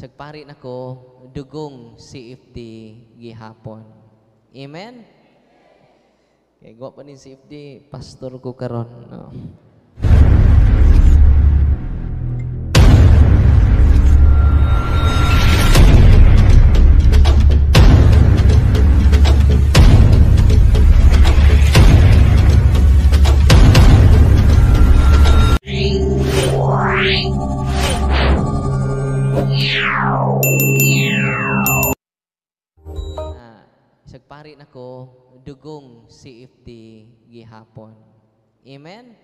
Sagpari nako dugong CFD gihapon. Amen. Kay gwa pa ni CFD pastor ko karon, no. Sagpari nako dugong CFD gihapon. Amen.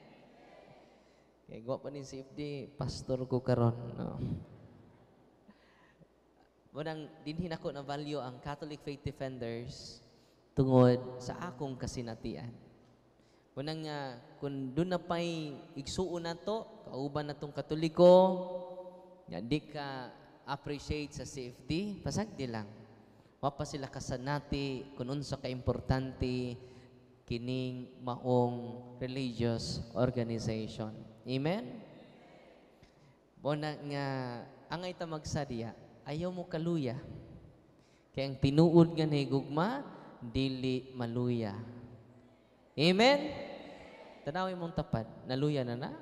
Kay gwa pa ni CFD pastor ko karon, no. Munang dinhin ako na value ang Catholic Faith Defenders tungod sa akong kasinatian. Munang nga kun doon na pa'y igsuon nato, kauban natong Katoliko, nga di ka appreciate sa CFD, pasagdi lang. Wapa sila kasanati kung unsa ka importante kining maong religious organization. Amen? Bona nga angay ta magsadiya, ayaw mo kaluya. Kaya ang tinuod nga na higugma, dili maluya. Amen? Tanawin mong tapat, naluya na na?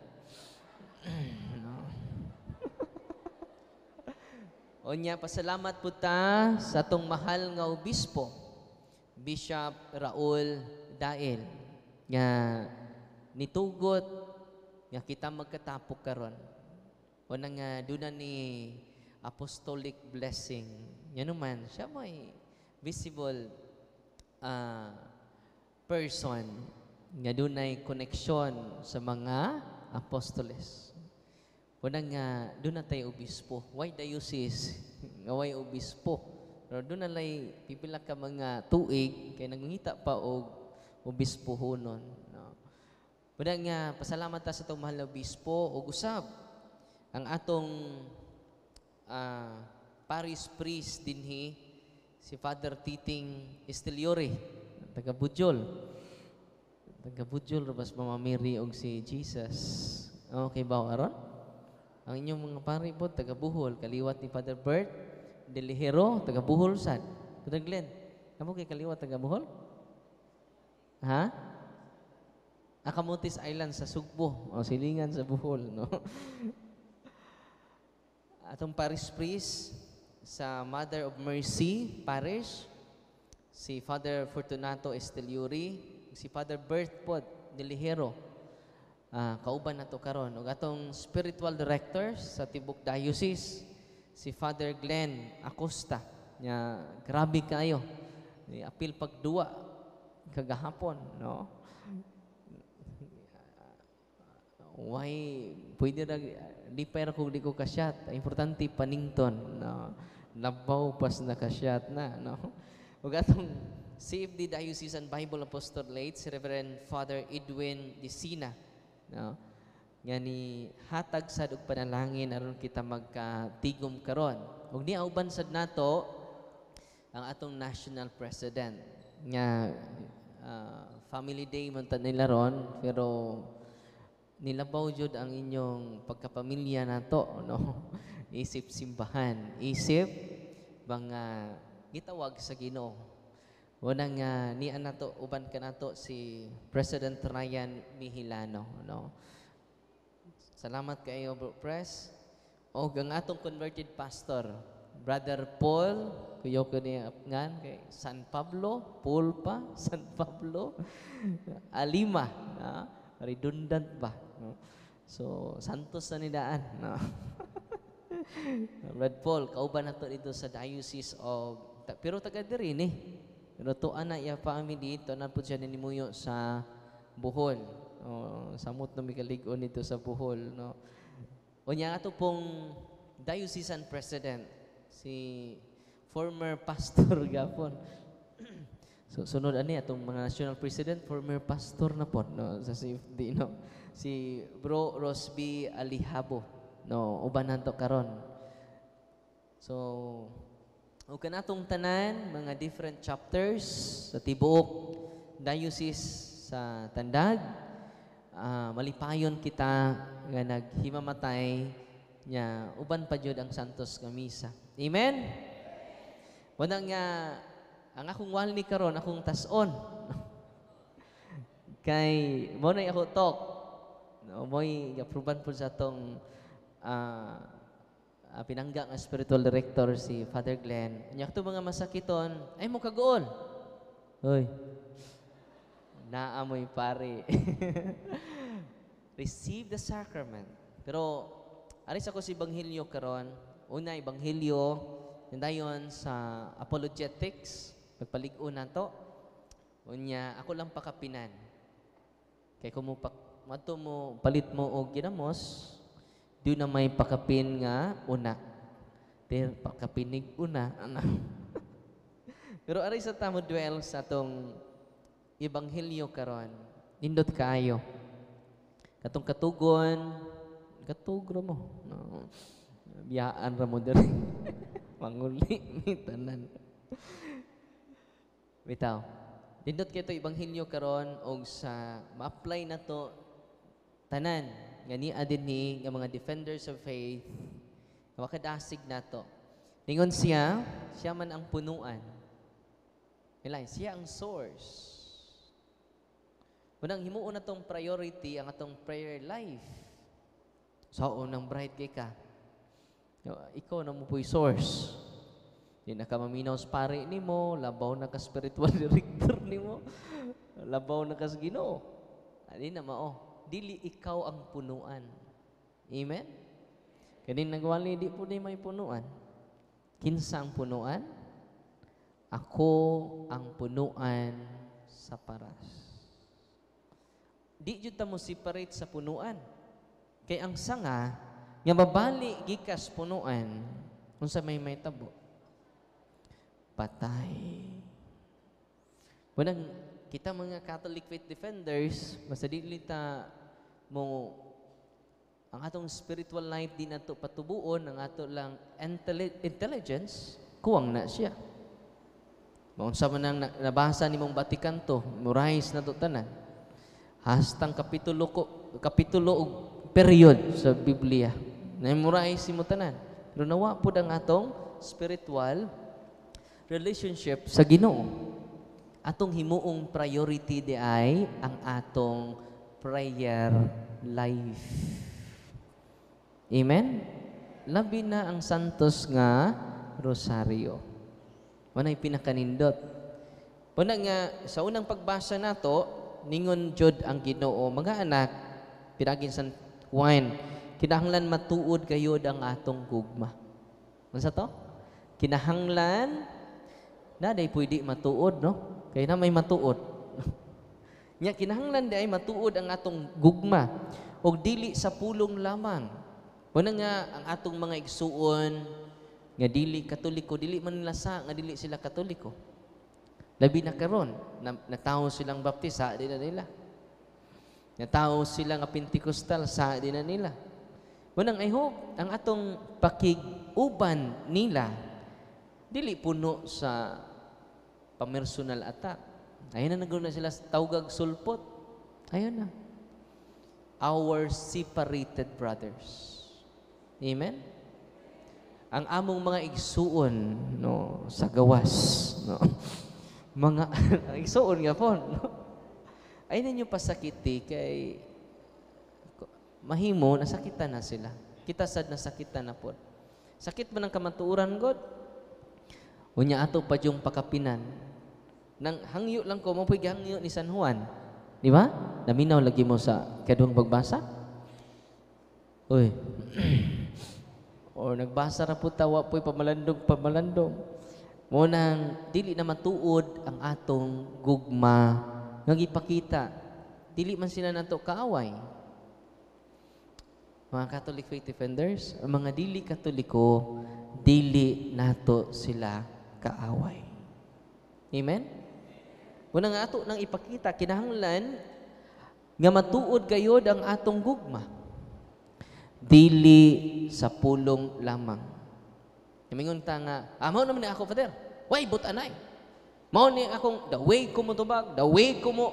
No. Onya, pasalamat po ta sa atong mahal nga obispo, Bishop Raul Dael, nga nitugot nga kita magkatapok karon. O nang doon ni apostolic blessing. Yan naman, siya may visible person nga doon ay koneksyon sa mga apostoles. Unang nga, doon na tayo obispo. Why diocese? Nga why obispo? Pero doon na lay, pipila ka mga tuig, kaya nangungita pa o obispo hunon. No? Unang nga, pasalamat ta sa itong mahal na obispo o usab. Ang atong parish priest dinhi, si Father Titing Esteliore, taga Bujol. Taga Bujol, rabas Mama Mary og si Jesus. Okay ba, aron? Ang inyong mga pari po, taga Buhol, kaliwat ni Father Bert Delihero, taga Buhol sad. Father Glenn, kamu kay kaliwat taga Buhol? Ha? Akamutis Island sa Sugbo, o silingan sa Buhol, no? Atong parish priest sa Mother of Mercy Parish, si Father Fortunato Esteliuri, si Father Bert Pod Delihero. Kauban na to karon. Ug atong spiritual director sa Tibok Diocese, si Father Glenn Acosta. Nya grabe kayo. Ni apil pagduwa kagahapon, no? Why pwede ra di pero kung di ko kasyat. Importante panington, no? Labaw pas na kasyat na, no? Ug atong CFD Diocesan Bible Apostolate, si Reverend Father Edwin Disina. No? Nga ni hatag sad og panalangin aron kita magkatigom karon. Ug ni auban sad nato ang atong national president nga family day man ta nila ron, pero nilabaw jud ang inyong pagkapamilya nato, no? Isip simbahan, isip mga gitawag sa Ginoo. Unang ni anato uban kanato si President Ryan Mihilano, no. Salamat kayo, Bro Press. O ang atong converted pastor, Brother Paul, kuyo ko ni ngan kay San Pablo, Paul pa, San Pablo, Alima, na redundant ba, no? So Santos na nidaan, no. Brother Paul, kauban nato dito sa Diocese of, pero taga diri ni. Pero to ana iya family dito na po siya ninimuyo sa Bohol. Samot na mikalig-on dito sa Bohol, no. Unya ato pong diocesan president, si former pastor gapon. So sunod ani atong mga national president, former pastor na po, no, sa CFD, no. Si Bro Rosby Alihabo, no, uban nanto karon. So o kanatong tanan, mga different chapters sa tibuok diocese sa Tandag, malipayon kita nga naghimamatay nya uban pa jud ang santos nga misa. Amen. Wala nga ang akong walni karon akong tas-on. Kay mo na ako talk. No, mo'y approvean po sa atong pinangga nga spiritual director si Father Glenn. Nya to mga masakiton ay mo kagool. Hoy. Naamoy pare. Receive the sacrament. Pero aris ako si Ebanghelyo karon. Una Ebanghelyo dayon sa apologetics, pagpalig-o na to. Unya ako lang pakapinan. Kay kung mato mo palit mo og ginamos, di na may pakapin nga una. Pero pakapinig una ana. Pero aris sa tamo dwell sa tong Ebanghelyo karon. Nindot kaayo. Katong katugon, katugro mo. No. Biyaan ra mo diri. Manguli ni tanan. Bitaw. Nindot kay to Ebanghelyo karon og sa ma-apply na to tanan nga ni adin ni nga mga defenders of faith. Makadasig na to. Ningon siya man ang punuan. Ilay, siya ang source. Unang himuon na tong priority ang atong prayer life. So, unang bright kay ka. Ikaw na mo po'y source. Di na ka maminaw sa pare ni mo, labaw na ka spiritual director ni mo, labaw na ka sa Ginoo. Di na mao. Dili ikaw ang punuan. Amen? Kanin nagwali, di po di may punuan. Kinsa ang punuan? Ako ang punuan sa paras. Di jud ta mo separate sa punuan. Kay ang sanga nga mabali gikas punuan unsa may tabo. Patay. Bunang kita mga Catholic faith defenders, basta dili ta mo ang atong spiritual life di nato patubuon, ang ato lang intelligence kuwang na siya. Maunsa man ang nabasa nimong Vatican to, memorize na to tanan. Hastang kapitulo og period sa Biblia. Na-memorize mo tanan. Pero nawa pud ang atong spiritual relationship sa Ginoo. Atong himuong priority di ay ang atong prayer life. Amen? Labi na ang santos nga rosaryo. Manay pinakanindot. Una nga, sa unang pagbasa nato, ningon jud ang Ginoo, mga anak, pinagin sa wine, kinahanglan matuod kayo ang atong gugma. Ano sa to? Kinahanglan, naday pwede matuod, no? Kaya na may matuod. Nya kinahanglan di ay matuod ang atong gugma, o dili sa pulong lamang. Una nga, ang atong mga igsuon, nga dili katoliko, dili man nila nga dili sila katoliko. Labi na karon, natawo silang baptisa, di na nila. Natawo silang Pentecostal, sa di na nila. Munang I hope, ang atong pakiguban nila, dili puno sa personal attack. Ayun na naguna sila tawgag sulpot. Ayun na. Our separated brothers. Amen? Ang among mga igsuon, no, sa gawas, no. Mga igsuon nga po, no? Ay ninyo pasakiti kay mahimo nasakitan na sila. Kita sad nasakitan na po. Sakit man ang kamatuuran God. Unya ato pa yung pakapinan. Nang hangyo lang ko mo puy hangyo ni San Juan. Di ba? Naminaw lagi mo sa kaduhang pagbasa. Uy. O nagbasa ra po tawa po'y pamalandong. Munang dili na matuod ang atong gugma nga gipakita. Dili man sila nato kaaway. Mga Catholic faith defenders, ang mga dili Katoliko, dili nato sila kaaway. Amen? Una nga ato nang ipakita, kinahanglan nga matuod gayod ang atong gugma. Dili sa pulong lamang. Mingon ta nga, mao naman ni ako, Father. Why, butanay? Mao ni akong, the way ko mo tubag, the way ko mo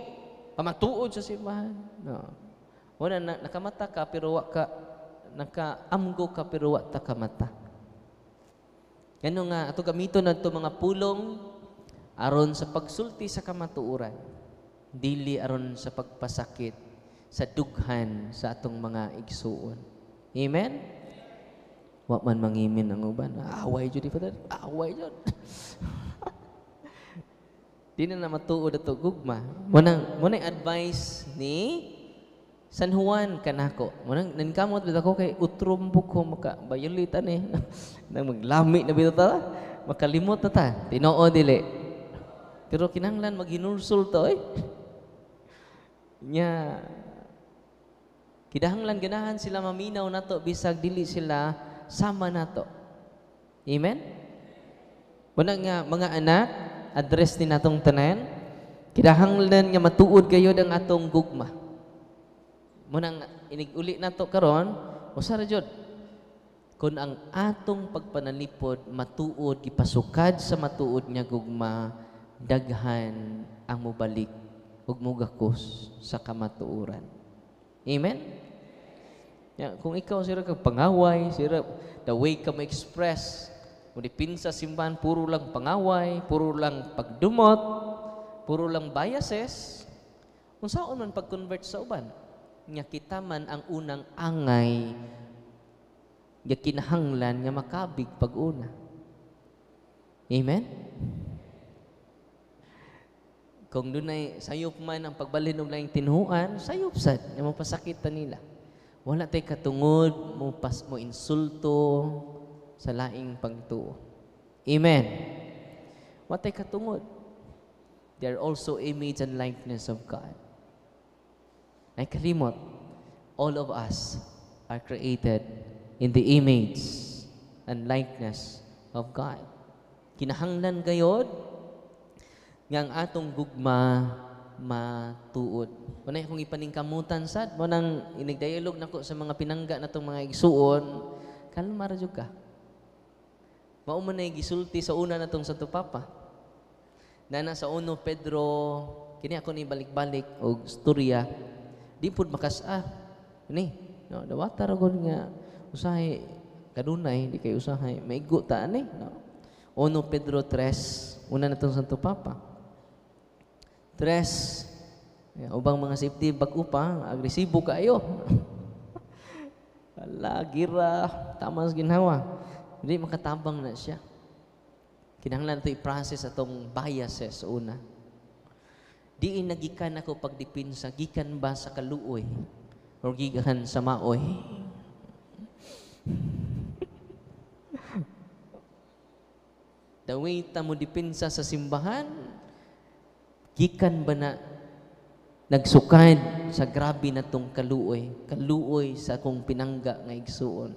pamatuod sa simbahan. No. Una, nakamata ka, pero wa ka nakaamgo ka pero wa ta kamata. Ngano nga ato gamiton adto mga pulong aron sa pagsulti sa kamatuoran, dili aron sa pagpasakit sa dughan sa atong mga igsuon. Amen? Wa man mangimin ang uban. Away jud Father. Away jud. Di na matuod ato gugma. Munang advice ni San Juan kanako. Munang nankamot bitaw ko kay utrom ko makabayolitan eh. Nang maglami na bitaw ta. Makalimot na ta. Tinoo dili. Pero kinahanglan maghinulsul to eh. Nya kinahanglan ganahan sila maminaw nato bisag dili sila sama nato. Amen? Muna nga mga anak, address din natong tanan, kinahanglan nga matuod kayo ang atong gugma. Muna nga inig-uli nato karon, usara jud. Kung ang atong pagpanalipod matuod gipasukad sa matuod nga gugma, daghan ang mobalik ug mogakos sa kamatuoran. Amen? Ya, kung ikaw sira kag pangaway, sira the way ka ma-express, mo dipinsa simbahan puro lang pangaway, puro lang pagdumot, puro lang biases, unsaon man pag-convert sa uban? Nya kita man ang unang angay nga kinahanglan nga makabig pag-una. Amen? Kung dunay sayop man ang pagbalhin og laing tinhuan, sayop sad nga mapasakit ta nila. Wala tay katungod mo insulto sa laing pagtuo. Amen. Wala tay katungod. They are also image and likeness of God. Ay kalimot, all of us are created in the image and likeness of God. Kinahanglan gayod nga ang atong gugma matuod. Unay kung ipaningkamutan sad mo nang inigdialog nako sa mga pinangga natong mga igsuon, kalma ra jud ka. Mao man nay gisulti sa una natong Santo Papa. Nana sa 1 Pedro, kini ako ni balik-balik og storya. Di pud makas-a. Ni, no, dawata ra gud nga usahay kanunay di kay usahay maigo ta ani, no. 1 Pedro 3, una natong Santo Papa. 3, ubang mga safety bag-o pa, agresibo kayo. Ala, gira, tamas ginhawa. Hindi makatabang na siya. Kinahanglan ito i-process atong biases una. Di nagikan ako pagdipinsa, gikan ba sa kaluoy o gikan sa maoy? Daway ta mo dipinsa sa simbahan, gikan ba na nagsukad sa grabe na tong kaluoy sa akong pinangga nga igsuon.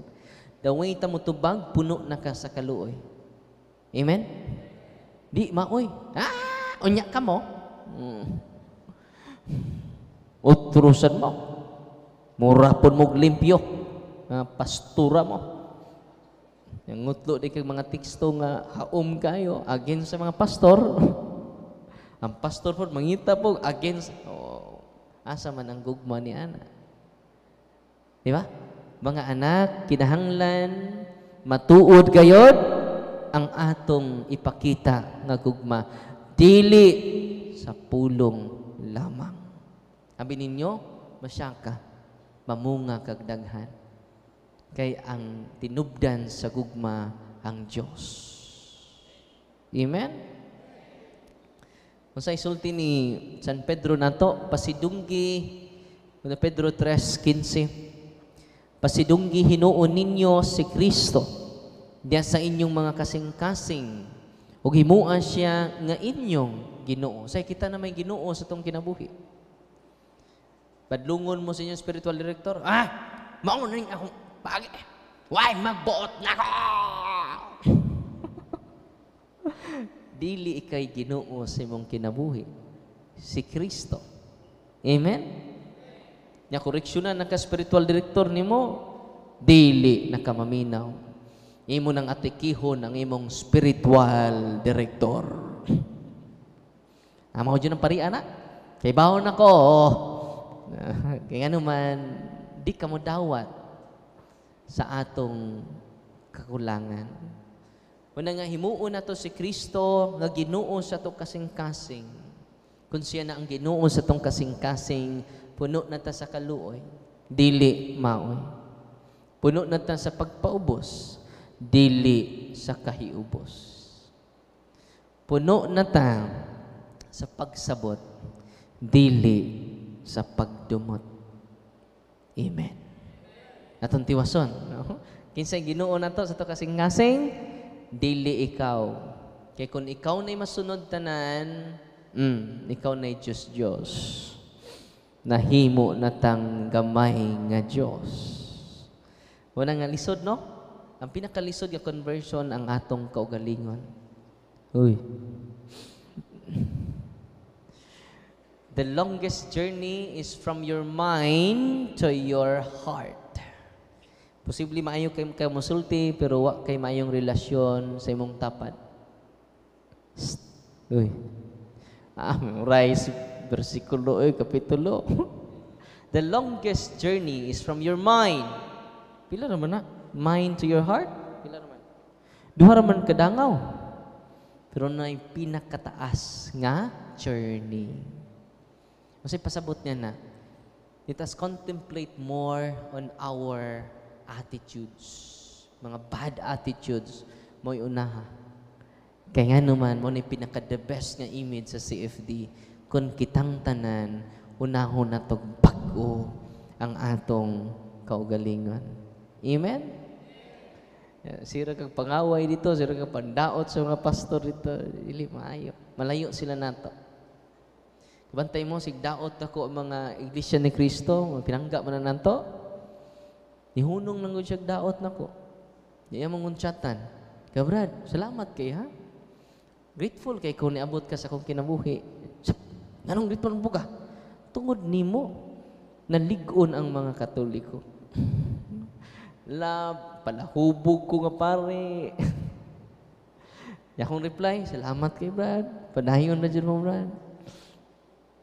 Daway ta mo tubag, puno na ka sa kaluoy. Amen? Di, maoy. Unya ka mo. Utrusan mo. Murapon mo limpyo. Pastura mo. Yang ngutlo di kag mga teksto nga haom kayo against sa mga pastor. Ang pastor po mangita po against asa man ang gugma ni ana. Di ba? Mga anak, kinahanglan matuod gayod ang atong ipakita nga gugma dili sa pulong lamang. Abi ninyo, masyaka mamunga kag daghan. Kay ang tinubdan sa gugma ang Dios. Amen? Kung sa isulti ni San Pedro nato, pasidunggi, Pedro 3:15, pasidunggi hinuon ninyo si Kristo diya sa inyong mga kasing-kasing ug himuan siya nga inyong Ginoo. Say kita na may Ginoo sa tong kinabuhi. Padlungon mo sa inyong spiritual director, mao ning akong pagi. Why magbuot na ko? Dili ikay Ginoo sa imong kinabuhi, si Kristo. Amen? Nya koreksyonan naka spiritual director nimo, dili nakamaminaw. Imo nang atikihon ang imong spiritual director. Mao dyan ang pari anak. Kay bawon ako. Kaya nga naman, di ka mo dawat. sa atong kakulangan. Una nga himuon na to si Kristo nga Ginoo sa to kasing-kasing. Kung siya na ang Ginoo sa tong kasing-kasing, puno na ta sa kaluoy, dili maoy. Puno na ta sa pagpaubos, dili sa kahiubos. Puno na ta sa pagsabot, dili sa pagdumot. Amen. Atong tiwason, no? Kinsay Ginoo na to sa to kasing-kasing, dili ikaw. Kaya kung ikaw na'y masunod tanan, ikaw na'y Diyos. Nahimo na tang gamay nga Diyos. Wala nga lisod, no? Ang pinakalisod nga conversion ang atong kaugalingon. Uy. The longest journey is from your mind to your heart. Posible maayo kay musulti, pero wa kay maayong relasyon sa imong tapat. Uy. Memorize versikulo, kapitulo. The longest journey is from your mind. Pila naman na? Mind to your heart? Pila naman? Duha raman kadangaw. Pero na yung pinakataas nga journey. Kasi pasabot niya na, let us contemplate more on our attitudes. Mga bad attitudes mo'y unaha. Kaya nga naman, mo na pinaka-the best nga image sa CFD. Kung kitang tanan, unahon na to bago ang atong kaugalingon. Amen? Sira kang pangaway dito, sira kang pandaot sa mga pastor dito. Dili maayo. Malayo sila nato. Bantay mo, sigdaot ako ang mga iglesia ni Kristo, pinangga man na nanto. Nihunong lang siya daot na ko. Niya mong unsyatan. Kabrad, salamat kay ha? Grateful kay kung niabot ka sa akong kinabuhi. Anong grateful mo ka? Tungod nimo, naligon ang mga Katoliko. Palahubog ko nga pare. Yakong reply, salamat kay Brad. Padayon na dyan mo, Brad.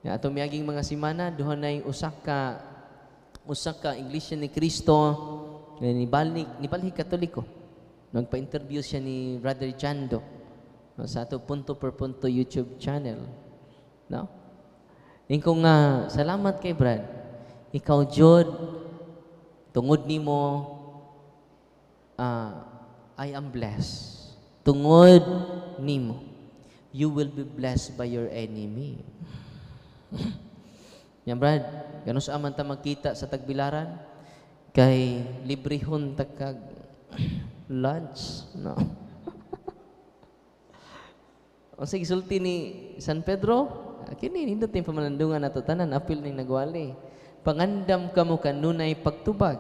Ya, atong miyaging mga simana, duha na yung usak ka iglesia ni Kristo, nibalik Katoliko. Nagpa-interview siya ni Brother Jando sa ato punto per punto YouTube channel. No? Ingkong nga, salamat kay Brad. Ikaw, Jod, tungod nimo, I am blessed. Tungod nimo, you will be blessed by your enemy. Yan, Brad, ganun sa aman ta magkita sa Tagbilaran, kay librehon takag lunch, no? O sige, sulti ni San Pedro, kini nindot yung pamanandungan nato tanan, apil ning nagwali. Pangandam ka mo kanunay pagtubag.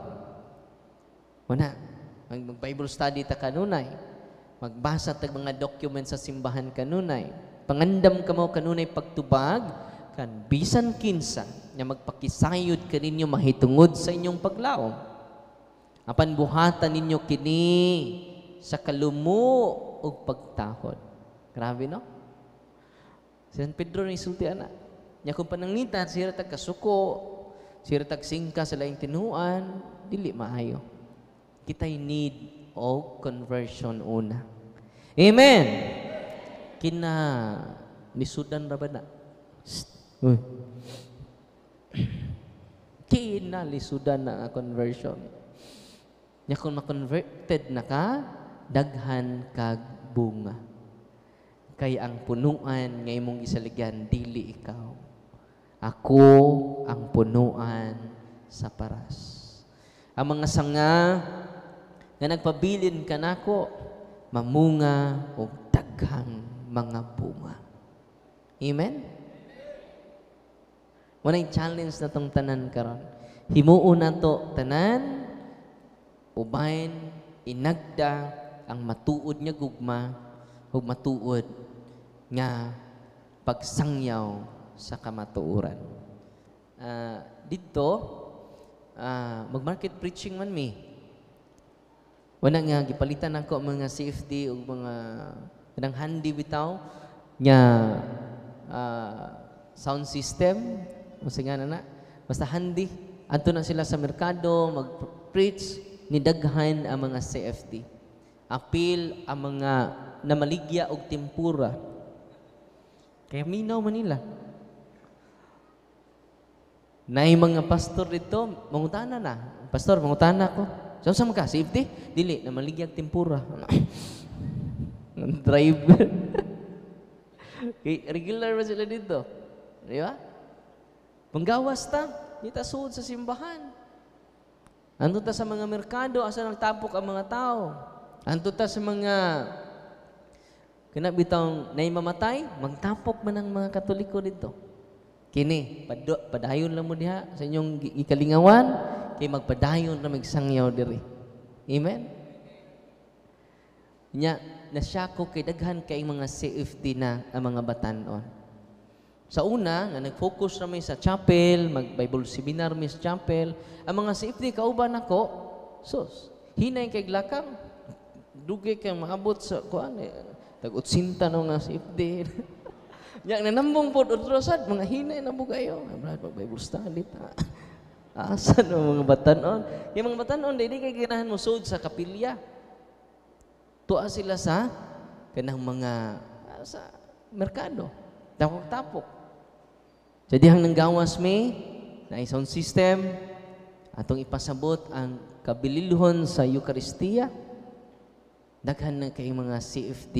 Wana, mag-Bible study ta kanunay. Magbasa tag mga documents sa simbahan kanunay. Pangandam ka mo kanunay pagtubag, kan bisan kinsa nga magpakisayod kaninyo mahitungod sa inyong paglaom. Apan buhatan ninyo kini sa kalumo ug pagtahod. Grabe, no? Si San Pedro ni sultian na. Nya kung pananglitan, sira tag kasuko, sira tag singka sa laing tinuan, dili maayo. Kita'y need of conversion una. Amen! Kina lisudan ra ba na? Uy. Kina lisudan na conversion. Nya kung ma-converted na ka, daghan kag bunga. Kay ang punuan nga imong gisaligyan, dili ikaw. Ako ang punuan sa paras. Ang mga sanga nga nagpabilin ka nako, mamunga o daghang mga bunga. Amen? Walay challenge na tong tanan karon. Himuo na to tanan, ubayn, inagda ang matuod niya gugma, ug matuod nga pagsangyaw sa kamatuoran. Dito, mag-market preaching man mi. Wala nga, gipalitan ako mga CFD o mga kanang handy bitaw nga sound system. Kasi nga na, basta handy. Anto na sila sa merkado, mag-preach, ni daghan ang mga CFD. Apil ang mga namaligya og tempura. Kaya minaw Manila. Nay mga pastor dito, mangutana na. Pastor, mangutana ko. Saan ka? CFD? Dili, namaligya og tempura. Driver. Regular ba sila dito? Di ba? Panggawas ta, di ta suod sa simbahan. Anto ta sa mga merkado, asa nagtapok ang mga tao. Anto ta sa mga kinabitang naimamatay, magtapok man ang mga Katoliko dito. Kini, padayon lang mo diha sa inyong ikalingawan, kay magpadayon na magsangyaw diri. Amen? Nya, nasyako kay daghan kay mga CFD na ang mga batanon. Sa una, nga nag-focus kami sa chapel, mag-Bible seminar mi sa chapel, ang mga CFD kauban ako, sus, hinay kay glakang, dugay kay maabot sa kuan, tag-utsinta no nga CFD. Yang nanambong po utrosad, mga hinay na po kayo. Mag-Bible study ta. Asan ang mga batanon? Yung mga batanon, hindi kay ginahan mo sud sa kapilya. Tuwa sila sa kanang mga sa merkado. Tapok-tapok. Jadi hang nanggawas mi na sound system atong ipasabot ang kabililuhon sa Eucharistia. Daghan na kay mga CFD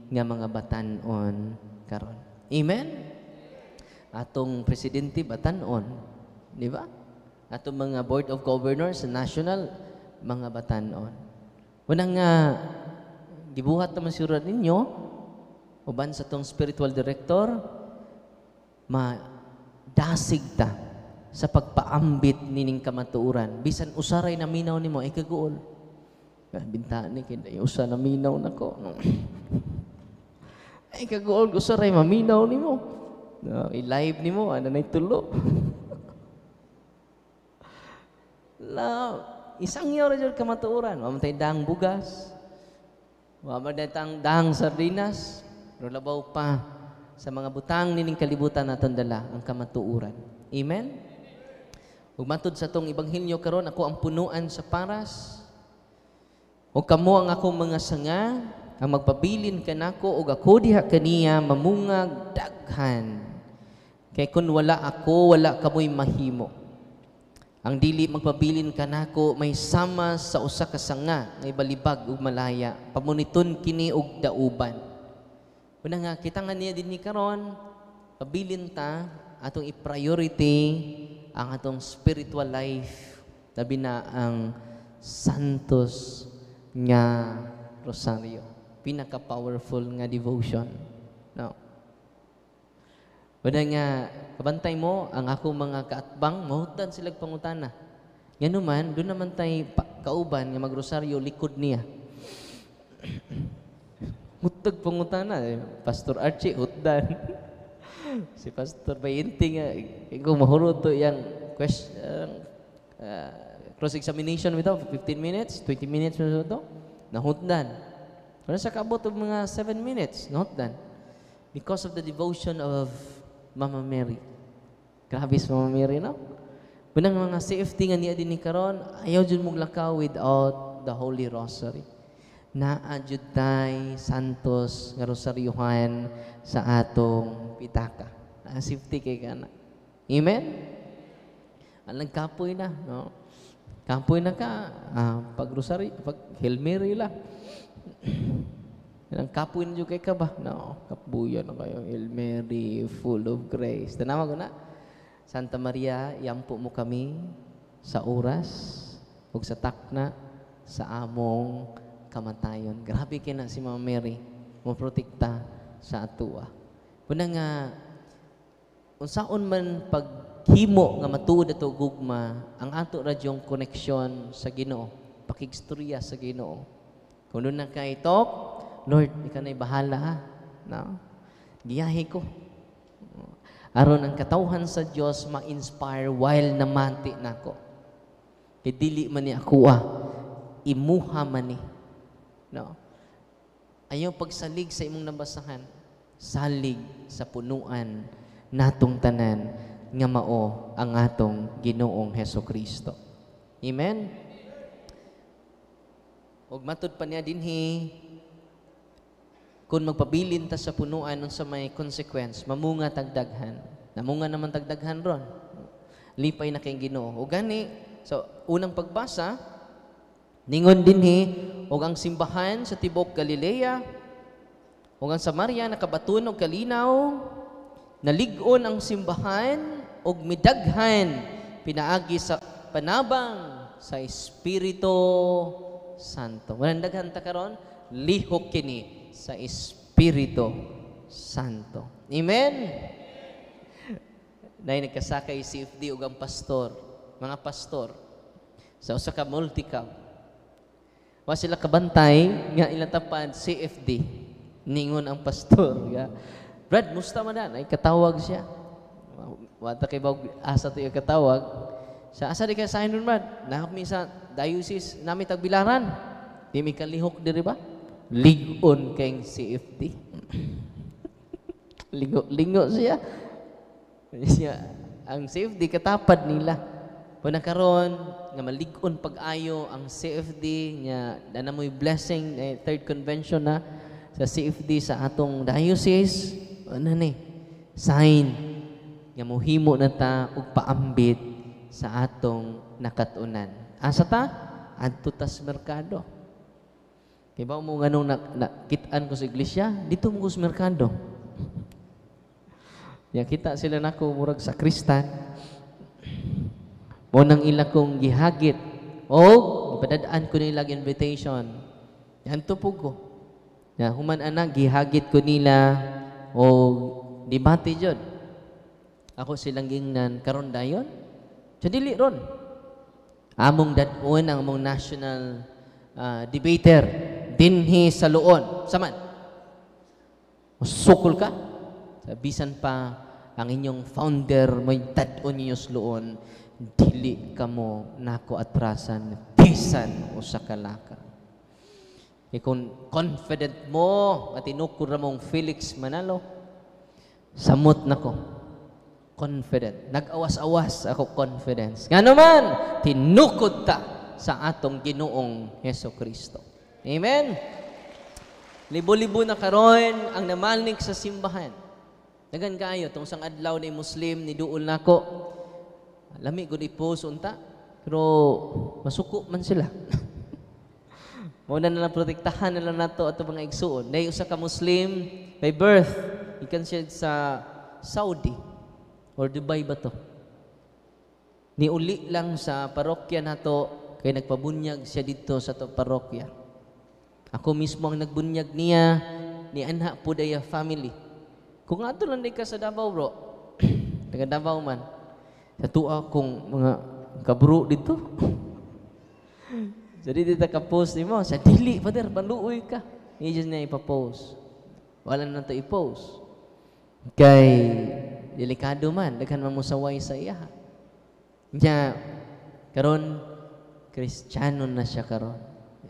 nga mga batanon karon. Amen. Atong presidente batanon, di ba? Atong mga board of governors sa national mga batanon. Unang nga gibuhat naman sura ninyo uban sa tong spiritual director dasig ta sa pagpaambit nining kamatuoran bisan usaray na minaw nimo ay kaguol binta ni kay usa na minaw nako no. Ay kaguol usaray maminaw nimo no, i-live nimo ana nay tulo la isang yaw ra jud kamatuoran wa man tay dang bugas wa man datang dang sardinas pero labaw pa sa mga butang nining kalibutan naton dala ang kamatuoran. Amen? Ug matud sa tong ebanghelyo karon ako ang punuan sa paras. O kamo ang akong mga sanga ang magpabilin kanako ug ako diha kaniya mamungag daghan. Kay kun wala ako, wala kamoy mahimo. Ang dili magpabilin kanako may sama sa usa ka sanga nga ibalibag ug malaya. Pamuniton kini og dauban. Una nga, kita nga niya din ni karon, pabilin ta, atong i-priority ang atong spiritual life. Labi na ang Santos nga Rosario. Pinaka-powerful nga devotion. No. Una nga, kabantay mo, ang ako mga kaatbang, mahutan silang pangutana. Yan naman, doon naman tayo kauban nga mag-Rosario, likod niya. Hutag pangutana, Pastor Archie, hutdan. Si Pastor Bayinti nga, kung mahurot to yung cross-examination ito, 15 minutes, 20 minutes na ito, nahutdan. Pero sa kabot ng mga 7 minutes, nahutdan. Because of the devotion of Mama Mary. Grabe si Mama Mary, no? Bunang mga CFT nga niya din ni karon, ayaw dyan mong lakaw without the Holy Rosary. Naadjud tay Santos nga Rosaryohan sa atong pitaka. Safety kay kana. Amen. Alang kapoy na, no. Kapoy na ka pag rosary, pag Hail Mary la. Alang kapoy na jud kay ka ba? No, kapuyan na kayo. Hail Mary, full of grace. Tanawa ko na. Santa Maria, yampo mo kami sa oras ug sa takna sa among kamatayon. Grabe kina si Mama Mary mo protekta sa atuwa. Una nga unsaon man paghimo nga matuod ato gugma ang ato radyong koneksyon sa Ginoo, pakigstorya sa Ginoo. Kung doon na kay talk, Lord, ikaw na'y bahala ha. No? Giyahe ko. Aron ang katawhan sa Dios ma-inspire while namanti nako. Kay dili man ni ako imuha man ni. No. Ayaw pagsalig sa imong nabasahan, salig sa punuan natong tanan nga mao ang atong Ginoong Hesukristo. Amen. ug matud pa niya dinhi kung magpabilin ta sa punuan unsa may consequence, mamunga tagdaghan. Namunga naman tagdaghan ron. Lipay na kay Ginoo. Ug gani, so unang pagbasa, ningon dinhi ug ang simbahan sa tibok Galilea ug ang Samaria nakabatuon og kalinaw, nalig-on ang simbahan ug midaghan pinaagi sa panabang sa Espiritu Santo. Walang daghan ta karon, lihok kini sa Espiritu Santo. Amen? Dahil nagkasakay CFD ug ang pastor, mga pastor, sa usa ka multi-camp. Wa sila kabantay nga ilatapan CFD. Ningon ang pastor. Brad, musta man na? Ay katawag siya. Wata kay bawag asa to yung katawag. Sa asa di ka sa nun, Brad? Nakapmi sa diocese namin tagbilaran. Di may kalihok diri ba? Ligon kayong CFD. Lingo siya. Ang CFD katapad nila. Kung nakaroon, nga maligon pag-ayo ang CFD, nga na mo'y blessing, third convention na sa CFD sa atong diocese, ano ni? Sign nga mohimo na ta og paambit sa atong nakatunan. Asa ta? Adto ta sa merkado. Kaya ba mo nga nung nakitaan ko sa iglesia, dito mo ko sa merkado. Yan, kita sila nako murag sa Kristan. Mo nang ila kong gihagit. O, ipadadaan ko nila invitation. Yan to po ko. Yan, human anak, gihagit ko nila o debate jud. Ako silang gingnan, karon dayon. So, dili ron. Among dadon ang among national debater dinhi sa luon. Saman? Sukol ka? Bisan pa ang inyong founder may dadon ninyo sa luon, dili ka mo nako atrasan, bisan o sa kalaka. Kung confident mo at tinukod na mong Felix Manalo, samot nako. Confident. Nag-awas-awas ako confidence. Nga naman, tinukod ta sa atong Ginoong Hesukristo. Amen? Libo-libo na karon ang namalig sa simbahan. Dagan kayo, itong sang adlaw na Muslim, ni duol na ko. Lami ko i-post unta, pero masuko man sila. Muna na lang protektahan na lang nato at mga igsuon. Dahil usa ka Muslim, by birth, ikan siya sa Saudi or Dubai ba to? Niuli lang sa parokya nato, kaya nagpabunyag siya dito sa to parokya. Ako mismo ang nagbunyag niya, ni Anha Pudaya family. Kung ato lang ka sa Davao, bro, taga Davao man, sa tuwa kong mga kabro dito. Jadi dito ka-post ni mo, sa dili, Father, banduoy ka. Hindi dyan niya ipapost. Wala na ito ipost. Kay, delikado man, daghan man mo saway sa iya. Kaya, karon Kristiyano na siya karon.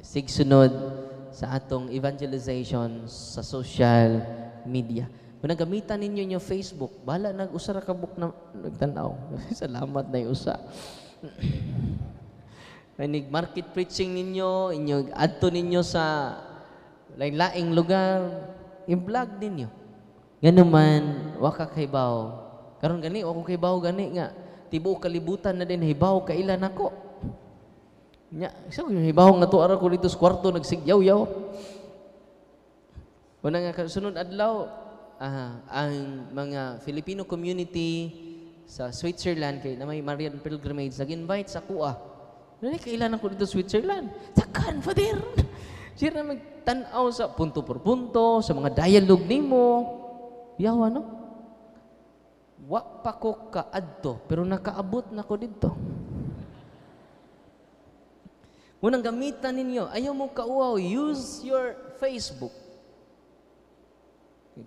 Sigsunod sa atong evangelization sa social media. Kung nagamitan ninyo yung Facebook, bala nag-usara ka book na nagtanaw. Salamat na yung usa. Market preaching ninyo, inyo adto ninyo sa laing lugar, i-vlog ninyo. Ganun man, waka kaybaw. Karon gani, wako kaybaw gani nga. Tibuok kalibutan na din, hibaw kailan ako. Nya, so yung hibaw nga tuara ko dito sa kwarto, nagsigyaw-yaw. Una nga, sunod adlaw, ang mga Filipino community sa Switzerland, kay na may Marian Pilgrimage, nag-invite sa kuha. Nani kailan ako dito sa Switzerland? Takan, Father! Siya na magtanaw sa punto por punto, sa mga dialogue nimo. Yawa, no? Wa pa ko kaadto, pero nakaabot na ko dito. Munang gamitan ninyo, ayaw mo kauaw, use your Facebook.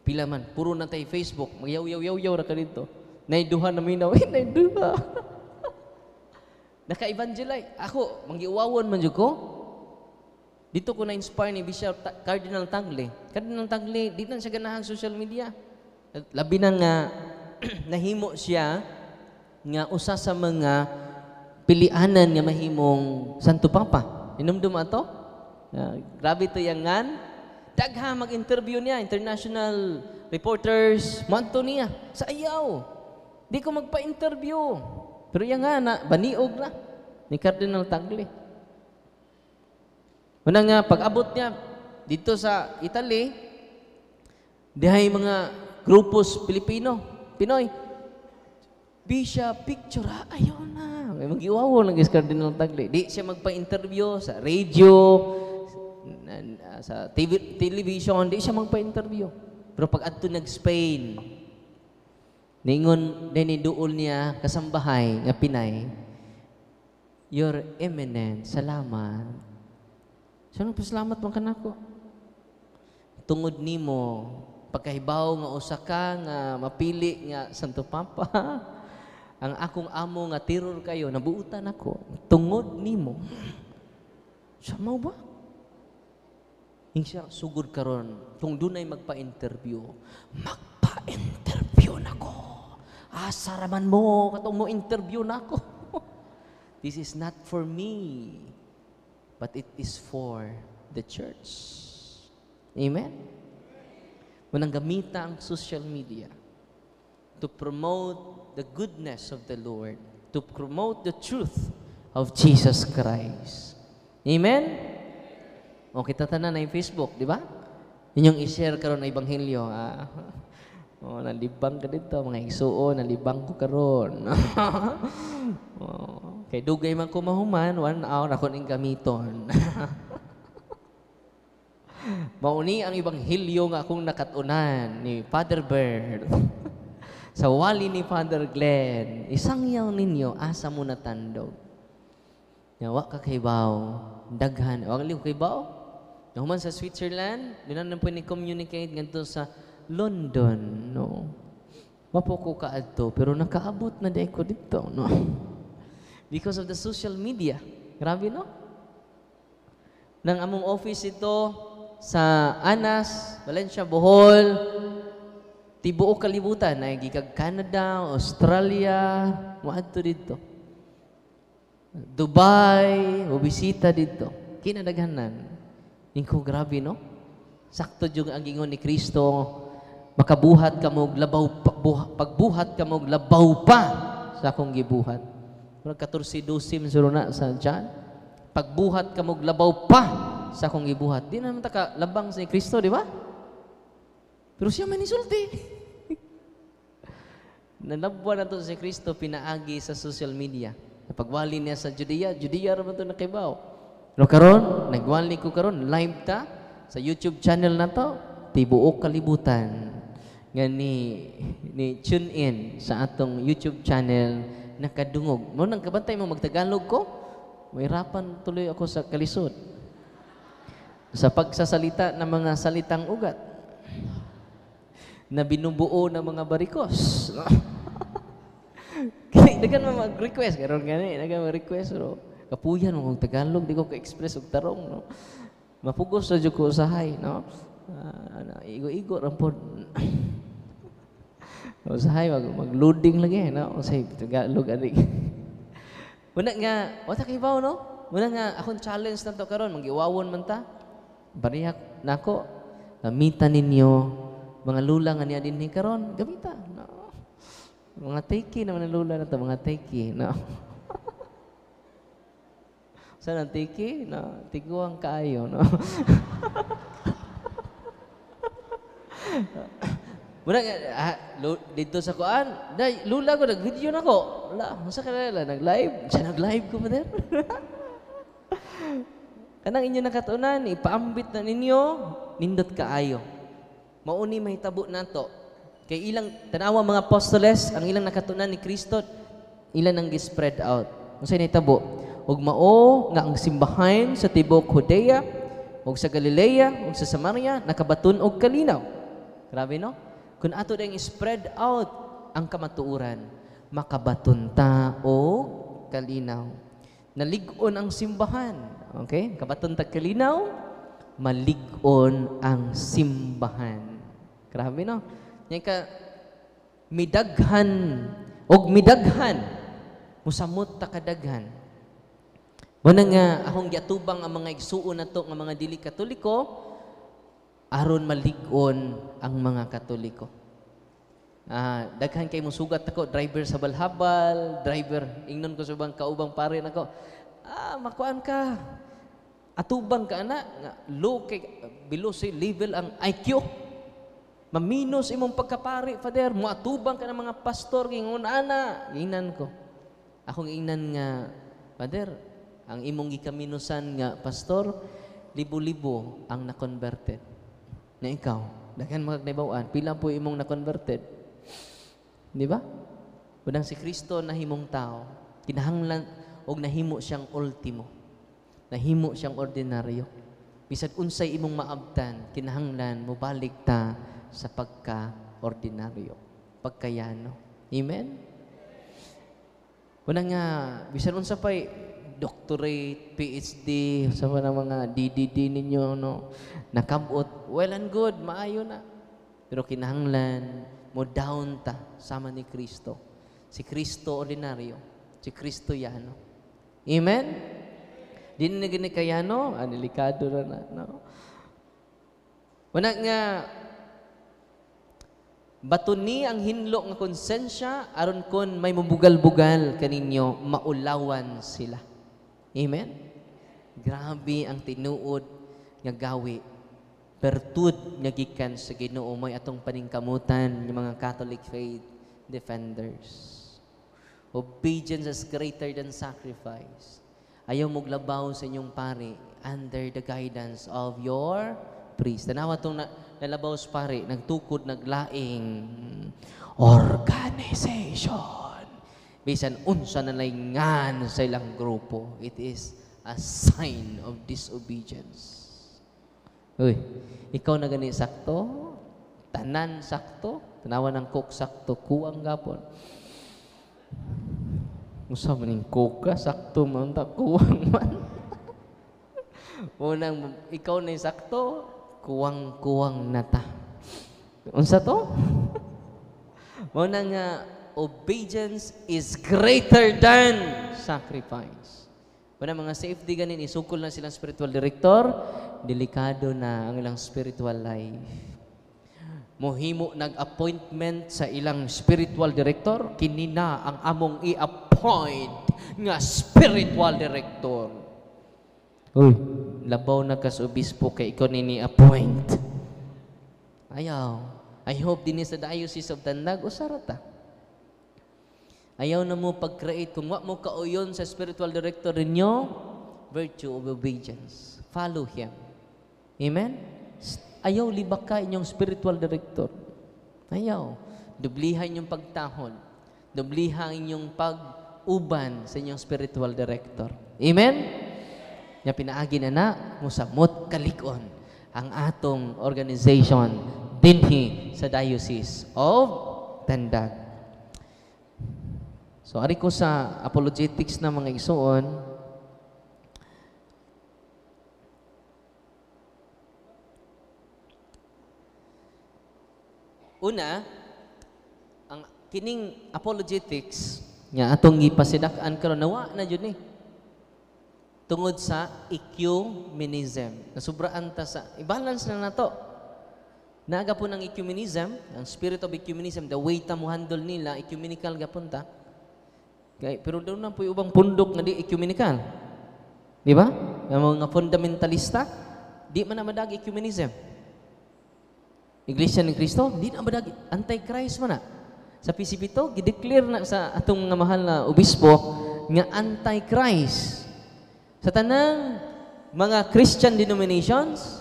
Pila man, puro na tayo Facebook, magyaw-yaw-yaw ra ka dito. Naiduha na minaw, naiduha. Naka-evangelize. Ako, manggiuwawan man dyan ko. Dito ko na-inspire ni Bishop Cardinal Tagle. Cardinal Tagle, di na siya ganahang social media. Labi na nga, nahimo siya nga usa sa mga pilianan nga mahimong Santo Papa. Inumdum ato? Grabe to yangan. Dagha mag-interview niya, international reporters, manto niya, sa ayaw. Di ko magpa-interview. Pero yan nga, baniog na ni Cardinal Tagle. Una nga, pag-abot niya dito sa Italy, dihay mga grupos Pilipino, Pinoy, Bishop, picture, ayaw na. May mag-iwawo ng Cardinal Tagle. Di siya magpa-interview sa radio, sa television, di siya magpa-interview. Pero pag adto nag-Spain, ningon din duol niya kasambahay nga Pinay, Your Eminence, salamat. Siya nagpasalamat man kanako. Tungod nimo, pagkahibaw nga usa ka nga mapili nga Santo Papa, ang akong amo nga terror kayo, nabuutan ako. Tungod nimo. Siya mo ba? Hindi siya sugod karon kung dunay magpa-interview nako. Asa raman mo katong mo interview nako. This is not for me, but it is for the church. Amen? Munang gamita ang social media to promote the goodness of the Lord, to promote the truth of Jesus Christ. Amen? O kita tanan na yung Facebook, di ba? Inyong i-share karon na ebanghelyo. Nalibang ka dito, mga isuo, nalibang ko karon. Kay dugay man ko mahuman, 1 hour ako ning gamiton. Mauni ang ebanghelyo nga akong nakatunan ni Father Bird. Sa wali ni Father Glenn, isangyaw ninyo, asa mo natandog. Yawa ka kaybaw, daghan. Wag liw kaybaw. Nahuman sa Switzerland, dinan na po ni-communicate ngadto sa London, no. Wapo ko kaadto, pero nakaabot na di ko dito, no. Because of the social media. Grabe, no? Nang among office ito sa Anas, Valencia, Bohol, tibuok kalibutan, na gikag Canada, Australia, maadto dito. Dubai, bisita dito. Kinadaghanan. Ingko grabe, no? Sakto yung ang gingon ni Kristo, makabuhat ka mo labaw pagbuhat ka mo labaw pa sa akong gibuhat. Pero 14:12 na sa John. Pagbuhat ka mo labaw pa sa akong gibuhat. Di naman ta ka labang sa Kristo, di ba? Pero siya man isulti. Nalabwa na to si Kristo pinaagi sa social media. Pagwali niya sa Judea raman to nakibaw. Pero karon, nagwali ko karon live ta sa YouTube channel na to, tibuok kalibutan nga ni tune in sa atong YouTube channel nakadungog. Mo nang kabantay mo magtagalog ko, mahirapan tuloy ako sa kalisod. Sa pagsasalita ng mga salitang ugat na binubuo ng mga barikos. Dagan mo mag-request karon gani, dagan mo request ro. Kapuyan mo kung Tagalog, di ko ka-express og tarong, no? Mapugos sa ko usahay, no? Igo-igo rampod. Usahay, mag-loading lagi, no? Usahay, Tagalog, adik. Muna nga, wata kibaw, no? Muna nga, akong challenge na to karon, mag-iwawon man ta. Bariyak na ako, gamitan ninyo, mga lula nga niya din ni karon, gamitan, no? Mga taiki naman ang lula na to, mga taiki, no? Saan ang tiki? No, tiguang kaayo, no? Muna dito sa kuan, lula ko, nag-video na ko. Wala, masa ka nila, nag-live. Siya nag-live ko pa din. Kanang inyo nakatunan, ipaambit na ninyo, nindot kaayo. Mauni mahitabo na to. Kay ilang, tanawa mga apostoles, ang ilang nakatunan ni Kristo, ilan ang gi-spread out. Masay nahitabo. Ug mao nga ang simbahan sa tibok Judea ug sa Galilea ug sa Samaria nakabaton og kalinaw. Grabe, no? Kung ato ding spread out ang kamatuoran, makabaton ta og kalinaw. Nalig-on ang simbahan. Okay? Kabaton ta kalinaw, malig-on ang simbahan. Grabe, no? Nya ka midaghan og midaghan musamot ta kadaghan. Muna nga, akong giatubang ang mga igsuon na to, nga mga dili Katoliko, aron malig-on ang mga Katoliko. Daghan kay musugat ako, driver sa balhabal, driver, ingnon ko sa bang kaubang pare nako. Makuan ka. Atubang ka ana, nga low kay below si level ang IQ. Maminus imong pagkapari, Father, mo atubang ka ng mga pastor gingon ana, ginan ko. Akong ingnan nga, Father, ang imong gikaminusan nga pastor, libo-libo ang na-converted. Na ikaw, daghan mga naibawaan, pila po imong na-converted. Di ba? Unang si Kristo nahimong tao, kinahanglan og nahimo siyang ultimo. Nahimo siyang ordinaryo. Bisag unsay imong maabtan, kinahanglan mo balik ta sa pagka-ordinaryo, pagkayano. Amen? Unang nga, bisan unsa pa'y doctorate, PhD, sa mga DDD ninyo, no? Nakabot, well and good, maayo na. Pero kinahanglan, mo down ta, sama ni Kristo. Si Kristo ordinaryo, si Kristo yano. Amen? Di na gini kayano, delikado na, no? Una nga, bato ni ang hinlo nga konsensya, aron kon may mabugal-bugal kaninyo, maulawan sila. Amen? Grabe ang tinuod nga gawi. Bertud nga gikan sa Ginoo, may atong paningkamutan ng mga Catholic faith defenders. Obedience is greater than sacrifice. Ayaw maglabaw sa inyong pari under the guidance of your priest. Tanawa itong nalabaw sa pari, nagtukod, naglaing organization. Bisan unsa na laingan sa ilang grupo. It is a sign of disobedience. Uy, ikaw na gani sakto, tanan sakto, tanawa ng cook sakto, kuwang gapon. Usa man ning cook sakto man ta kuwang man. Unang ikaw na sakto, kuwang-kuwang nata. Unsa to? Muna nga, obedience is greater than sacrifice. Muna mga safety ganin, isukol na silang spiritual director, delikado na ang ilang spiritual life. Mohimo nag-appointment sa ilang spiritual director, kinina ang among i-appoint nga spiritual director. Uy, labaw na kas obispo kay ikaw nini-appoint. Ayaw. I hope din sa Diocese of Tandag, usarata. Ayaw na mo pag-create. Kung wa mo kauyon sa spiritual director ninyo, virtue of obedience. Follow him. Amen? Ayaw libaka inyong spiritual director. Ayaw. Dublihan inyong pagtahon. Dublihan inyong pag-uban sa inyong spiritual director. Amen? Nga pinaagi na musamot kalikon ang atong organization dinhi sa Diocese of Tandag. So, ari ko sa apologetics na mga igsuon, una, ang kining apologetics nga atong gipasidak-an karon nawa na jud ni tungod sa ecumenism. Nasubraan ta sa i-balance na nato. Naaga po ng ecumenism, ang spirit of ecumenism, the way ta mo handle nila, ecumenical gapon ta. Pero doon na po yung ubang pundok na di ecumenical. Di ba? Ang mga fundamentalista, di man na madag ecumenism. Iglesia ni Cristo, di na madag anti-Christ man na. Sa PCP to, gideclare na sa atong nga mahal na obispo nga anti-Christ. Sa tanang mga Christian denominations,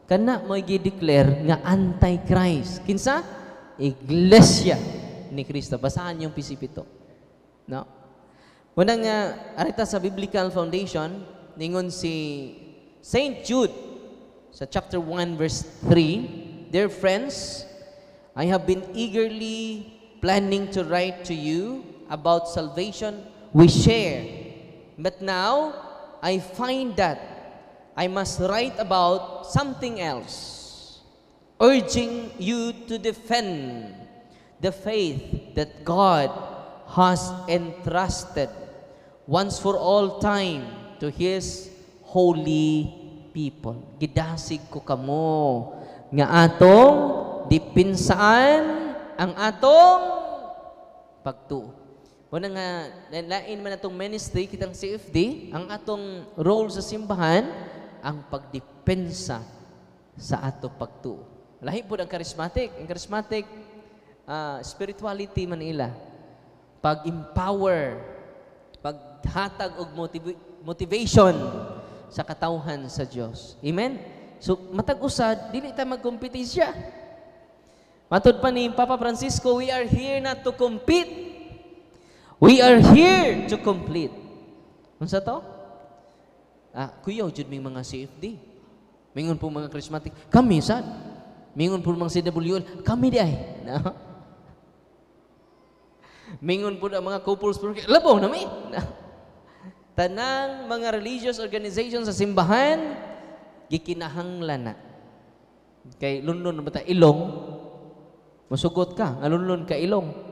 kana mo i-declare nga anti-Christ. Kinsa? Iglesia ni Cristo. Basahan yung PCP to. No? Unang arita sa Biblical Foundation, ningon si Saint Jude sa chapter 1 verse 3, Dear friends, I have been eagerly planning to write to you about salvation we share. But now, I find that I must write about something else, urging you to defend the faith that God has entrusted once for all time to His holy people. Gidasig ko kamo nga atong dipinsaan ang atong pagtuo. Muna nga, lain man atong ministry, kitang CFD, ang atong role sa simbahan, ang pagdepensa sa atong pagtuo. Lahi po ang charismatic. Ang charismatic, spirituality man ila. Pag-empower, paghatag og motivation sa katawhan sa Dios. Amen? So, matag usad, dili ta magkompetisya. Matod pa ni Papa Francisco, we are here not to compete. We are here to complete. Unsa to? Kuyaw jud may mga CFD. Mingon po mga charismatic, kami sad. Mingon po mga CWL, kami di ay. No? Mingon po ang mga couples, labaw na mi. No? Tanang mga religious organizations sa simbahan, gikinahanglan na. Kay lunlon na ba ilong, masugot ka, lunlon ka ilong.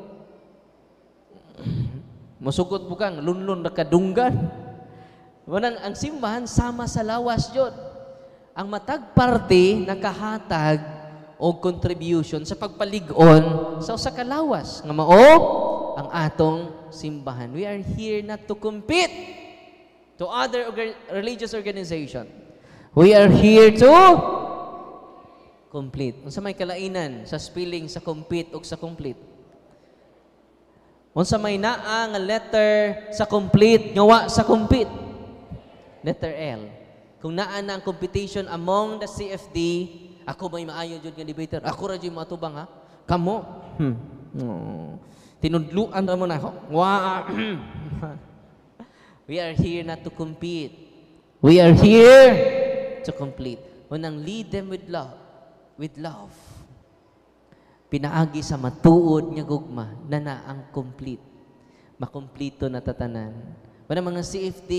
Masugot mo kang, lunlon na kadunggan. Manang ang simbahan, sama sa lawas yun. Ang matag parte, nakahatag o contribution sa pagpalig-on sa kalawas. Nga mao, ang atong simbahan. We are here not to compete to other religious organization. We are here to complete. Unsa may kalainan sa spelling sa compete o sa complete? Unsa may naa nga letter sa complete ngawa sa compete? Letter L. Kung naa na ang competition among the CFD, ako may maayo jud nga debater. Ako ra jud matubang ha. Kamo. Tinudluan ra mo na ako. We are here not to compete. We are here to complete. Unang lead them with love. With love. Pinaagi sa matuod nga gugma na ang complete. Makomplito na tatanan. Unang mga CFD,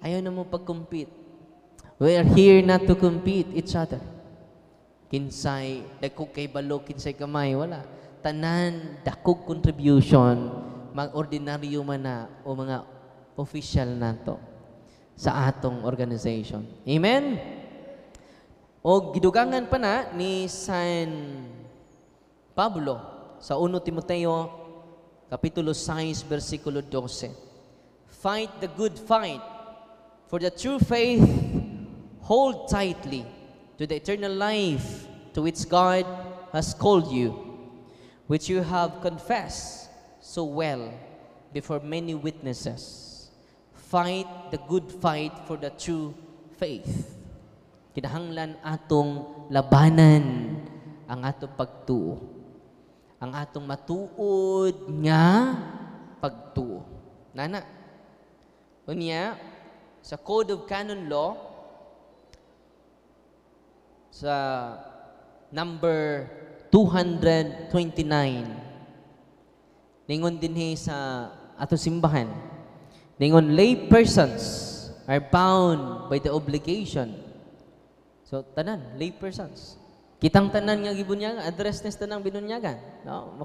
ayaw na mo pag-compete. We are here not to compete each other. Kinsay, dagkog kay balo, kinsay kamay, wala. Tanan, dakog contribution, mag-ordinaryo man na o mga official na to sa atong organization. Amen? O gidugangan pa na ni San Pablo sa 1 Timoteo Kapitulo 6, versikulo 12. Fight the good fight, for the true faith, hold tightly to the eternal life to which God has called you, which you have confessed so well before many witnesses. Fight the good fight for the true faith. Kinahanglan atong labanan ang atong pagtuo. Ang atong matuod nga pagtuo. Nana, unya, sa Code of Canon Law, sa number 229, ningon dinhi sa ato simbahan, ningon lay persons are bound by the obligation. So, tanan, lay persons. Kitang tanan nga gibunyagan, address nes tanang binunyagan. No?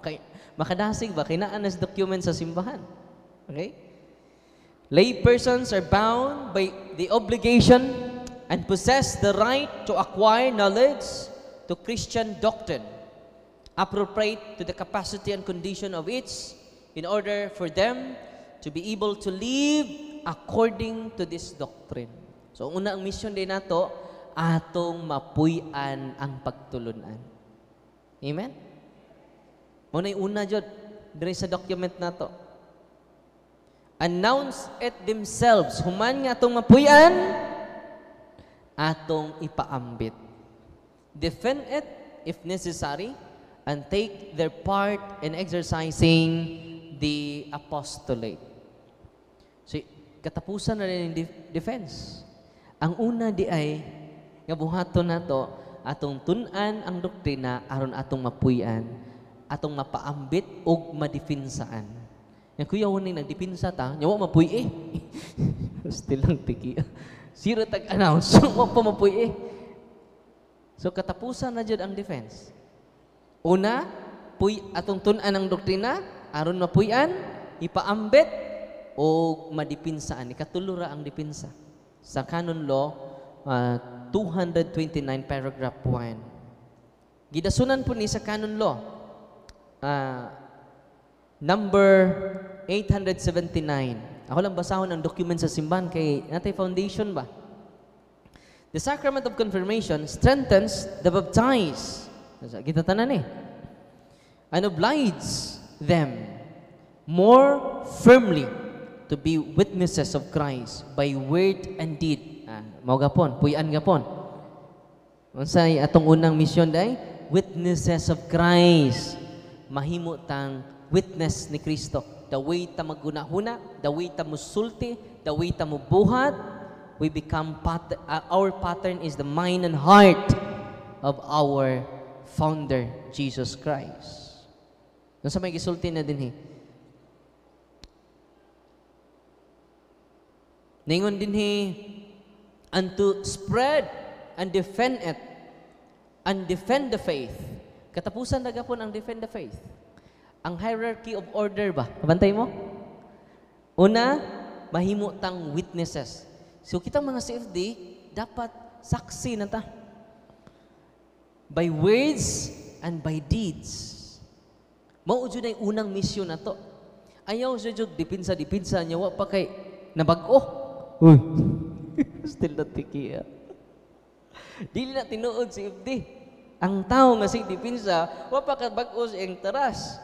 Makadasig ba? Kinaan nas document sa simbahan. Okay? Lay persons are bound by the obligation and possess the right to acquire knowledge to Christian doctrine, appropriate to the capacity and condition of each, in order for them to be able to live according to this doctrine. So, una ang mission din nato, atong mapuy-an ang pagtulunan. Amen? Muna yung una dyan, din sa document nato. Announce it themselves, human nga atong mapuy-an, atong ipaambit. Defend it if necessary, and take their part in exercising the apostolate. So, katapusan na rin yung defense. Ang una di ay, nga buhaton na to, atong tunan ang doktrina, aron atong mapuyan, atong mapaambit o madipensaan. Yang kuya uning nagdipinsa ta, nyawa mapuy Still lang tiki. Sira tag-announce, wa pa mapuy So, katapusan na dyan ang defense. Una, atong tunan ang doktrina, aron mapuyan, ipaambit, o madipinsaan. Ikatulura ang dipinsa. sa canon law 229 paragraph 1. Gidasunan po ni sa canon law number 879. Ako lang basahon ang document sa simbahan kay natay foundation ba? The sacrament of confirmation strengthens the baptized. Kita tanan and obliges them more firmly to be witnesses of Christ by word and deed. Mao gapon, puy-an gapon. Unsay atong unang mission day? Witnesses of Christ. Mahimo tang witness ni Kristo. The way ta magunahuna, the way ta musulti, the way ta mubuhat, we become our pattern is the mind and heart of our founder, Jesus Christ. Nasa may gisulti na din ningon din and to spread and defend it and defend the faith. Katapusan na gapon ang defend the faith. Ang hierarchy of order ba? Kabantay mo? Una, mahimo tang witnesses. So kita mga CFD, dapat saksi na ta. By words and by deeds. Mao jud ay unang misyon na to. Ayaw siya jud dipinsa niya wa pa kay nabag-o. Uy. Still not tiki. Dili na tinuod si CFD. Ang tao nga si dipinsa, wa pa ka bag-o sa iyang taras.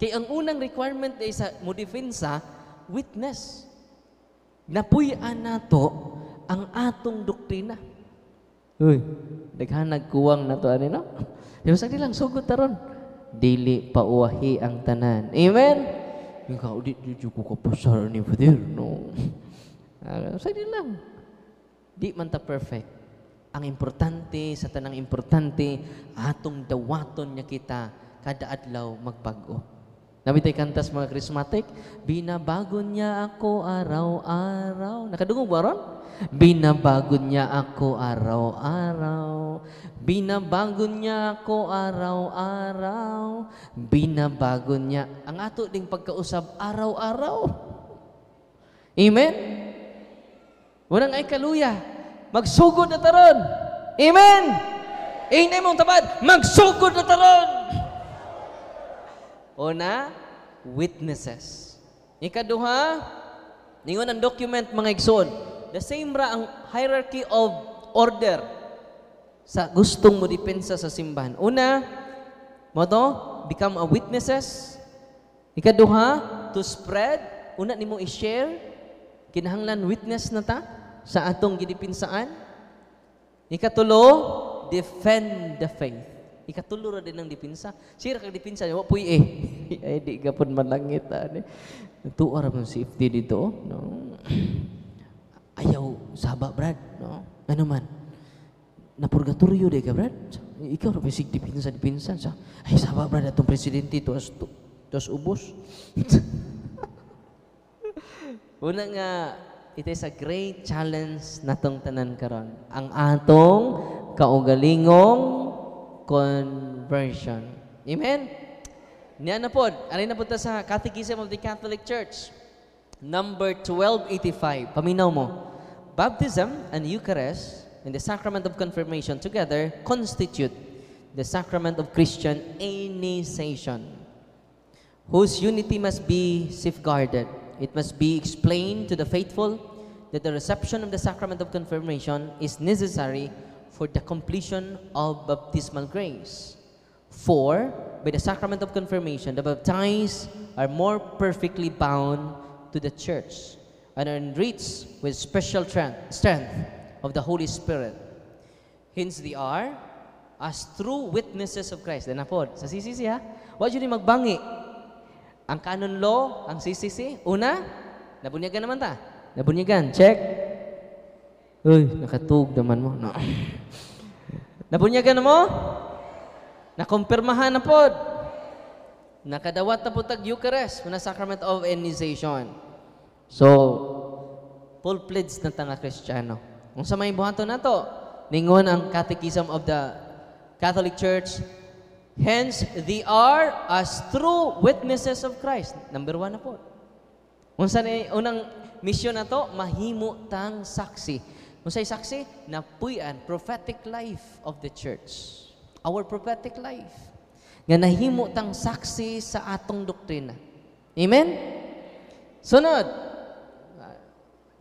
Kay ang unang requirement ay sa mo dipinsa, witness. Napuy-an nato ang atong doktrina. Uy, daghanag kuwang na to ani no? Di ba lang sugod taron? Dili pauwahi ang tanan. Amen. Ikaw di ko kapasar ni Father no. Sagdi lang. Di man ta perfect. Ang importante sa tanang importante atong dawaton niya kita kada adlaw magbag-o. Nabitay kantas mga charismatic, binabago niya ako araw-araw. Nakadungog ba ron? Binabago niya ako araw-araw. Binabago niya ako araw-araw. Binabago niya. Ang ato ding pagkausap araw-araw. Amen? Unang ay kaluya. Magsugod na taron. Amen? Amen mong tabad. Magsugod na taron. Una, witnesses. Ikaduha, ningon ang document mga igsoon. The same ra ang hierarchy of order sa gustong mo depensa sa simbahan. Una, mo to, become a witnesses. Ikaduha, to spread. Una nimo i-share. Kinahanglan witness na ta sa atong gidepinsaan. Ikatulo, defend the faith. Ikatulo ra din ang dipinsa. Sira kag dipinsa wa puy ay di gapon manangit ani. Tuwa ra man safety dito, no. Ayaw saba brad, no. Ano man? Na purgatorio de ka brad. Ikaw ra bisig dipinsa sa. Ay saba brad atong presidente tos ubos. Una nga it is a great challenge natong tanan karon. Ang atong kaugalingong conversion. Amen? Niya na po. Alin na po sa Catechism of the Catholic Church. Number 1285. Paminaw mo. Baptism and Eucharist and the Sacrament of Confirmation together constitute the Sacrament of Christian Initiation, whose unity must be safeguarded. It must be explained to the faithful that the reception of the Sacrament of Confirmation is necessary for the completion of baptismal grace. For, by the sacrament of confirmation, the baptized are more perfectly bound to the church and are enriched with special strength of the Holy Spirit. Hence, they are as true witnesses of Christ. Then po, sa CCC ha, wag yun magbangi. Ang canon law, ang CCC, una, nabunyagan naman ta. Nabunyagan, check. Uy, nakatug naman mo. No. Nabunyagan na mo? Nakumpirmahan na po. Nakadawat na po tag Eucharist, na Sacrament of Initiation. So, full pledge na tanga Kristiyano. Kung sa may buhato na to, ningon ang Catechism of the Catholic Church, hence, they are as true witnesses of Christ. Number 1 na po. Kung sa unang mission na to, mahimo tang saksi. Unsay saksi? Napuy-an, prophetic life of the church. Our prophetic life. Nga nahimo tang saksi sa atong doktrina. Amen? Sunod.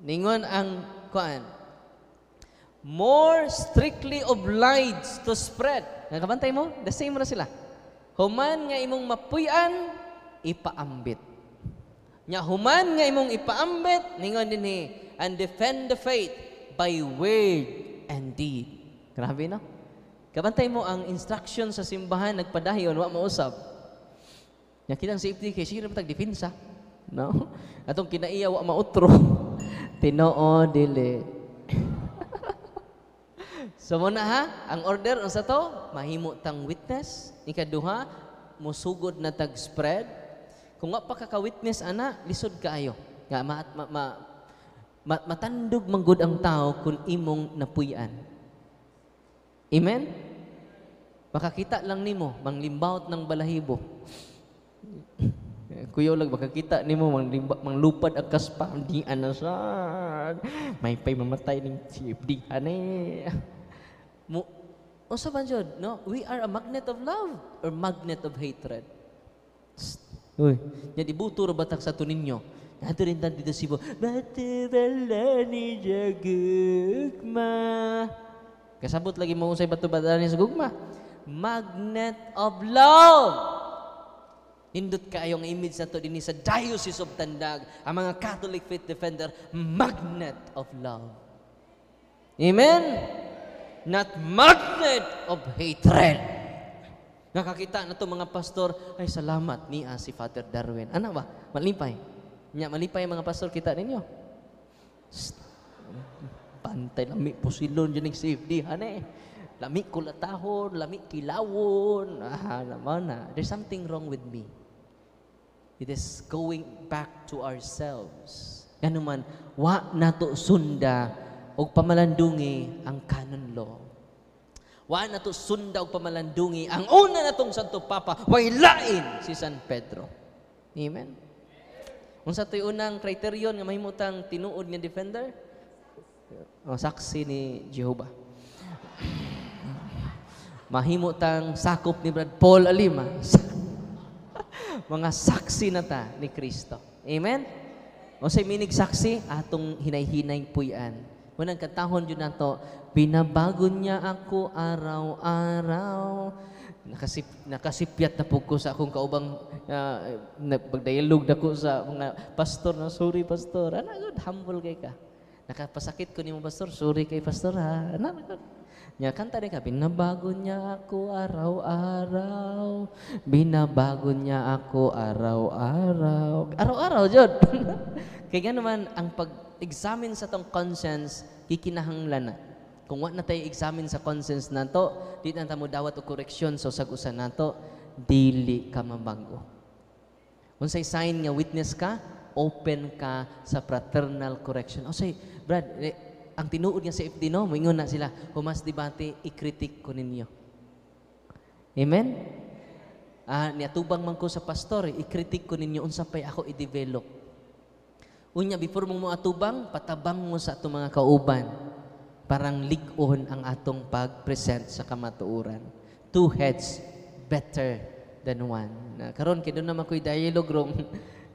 Ningon ang kuan. More strictly obliged to spread. Nakabantay mo? The same ra sila. Human nga imong mapuy-an, ipaambit. Nya human nga imong ipaambit, ningon dinhi, and defend the faith by word and deed. Grabe no? Kabantay mo ang instruction sa simbahan, nagpadayon, wa mausab. Nya kitang safety kay sira matag depensa, no? Atong kinaiya wa mautro. Tinoo dili. So muna ha, ang order unsa to? Mahimo tang witness. Ikaduha, musugod na tag spread. Kung wa pa ka-witness ana, lisod kaayo. Nga matandog manggod ang tao kung imong napuy-an. Amen? Makakita lang nimo manglimbawt ng balahibo. Kuya lag makakita nimo manglupad ang kaspa, di ana sad. May pay mamatay ning chip di ane. Unsa man jud, no? We are a magnet of love or magnet of hatred. Uy, nya dibuto ra batak sa tuninyo. Ato rin tan dito sibo. Batubala ni jagugma. Kasabot lagi mo usay batubala ni jagugma. Magnet of love. Nindot kaayong image na to din sa Diocese of Tandag, ang mga Catholic Faith Defender, magnet of love. Amen? Not magnet of hatred. Nakakita na to mga pastor, ay salamat niya si Father Darwin. Ano ba? Malipay. Malipay mga pastor, kita ninyo. Pantay, lami pusilon dyan ng safety. Lami kulatahon, lami kilawon. Naman na. There's something wrong with me. It is going back to ourselves. Yan naman, wa nato sunda o pamalandungi ang canon law. Wa nato sunda o pamalandungi ang una natong Santo Papa, way lain si San Pedro. Amen? Unsa to'y unang kriterion nga mahimutang tinuod nga defender? O, saksi ni Jehovah. Mahimutang sakop ni Brad Paul Alima. Mga saksi na ta ni Kristo. Amen? O say minig saksi, atong hinay-hinay puyan. Unang katahon yun nato, binabago niya ako araw-araw. Nakasipyat na po ko sa akong kaubang pagdialog na ko sa mga pastor na, sorry pastor, good, humble kay ka. Nakapasakit ko ni mo pastor, sorry kay pastor ha. Good. Nya kanta din ka, binabago niya ako araw-araw. Binabago niya ako araw-araw. Araw-araw, Jod. Kaya naman, ang pag-examine sa tong conscience, kikinahanglan na. Kung wala na tayo examine sa conscience na to, di na mo dawat o koreksyon sa sagusan na to, dili ka mabago. Unsay sign nga witness ka, open ka sa fraternal correction. O say, Brad, ang tinuod nga sa FD, no? Moingon na sila, humas debate, ikritik ko ninyo. Amen? Niatubang man ko sa pastor, ikritik ko ninyo, unsa pay ako i-develop. Unya, before mo atubang, patabang mo sa atong mga kauban. Parang lig-on ang atong pag-present sa kamatuuran. Two heads, better than one. Karon kay doon naman ko'y dialogue rong.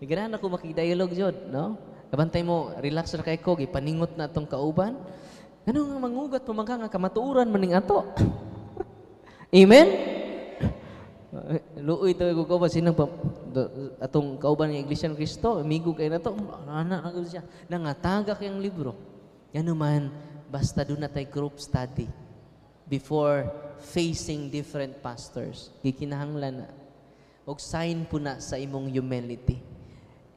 Ganahan ako maki-dialogue jud, no? Kabantay mo, relax ra kay ko, gipaningot na atong kauban. Ngano nga mangugat pamangka nga kamatuuran maning ato. Amen? Luoy to ko ba sinang atong kauban ng Iglesia ng Cristo, amigo kay nato, ana siya. Nangataga kay ang libro. Yan naman, basta doon na tayo group study before facing different pastors. Gikinahanglan na. Og sign po na sa imong humility.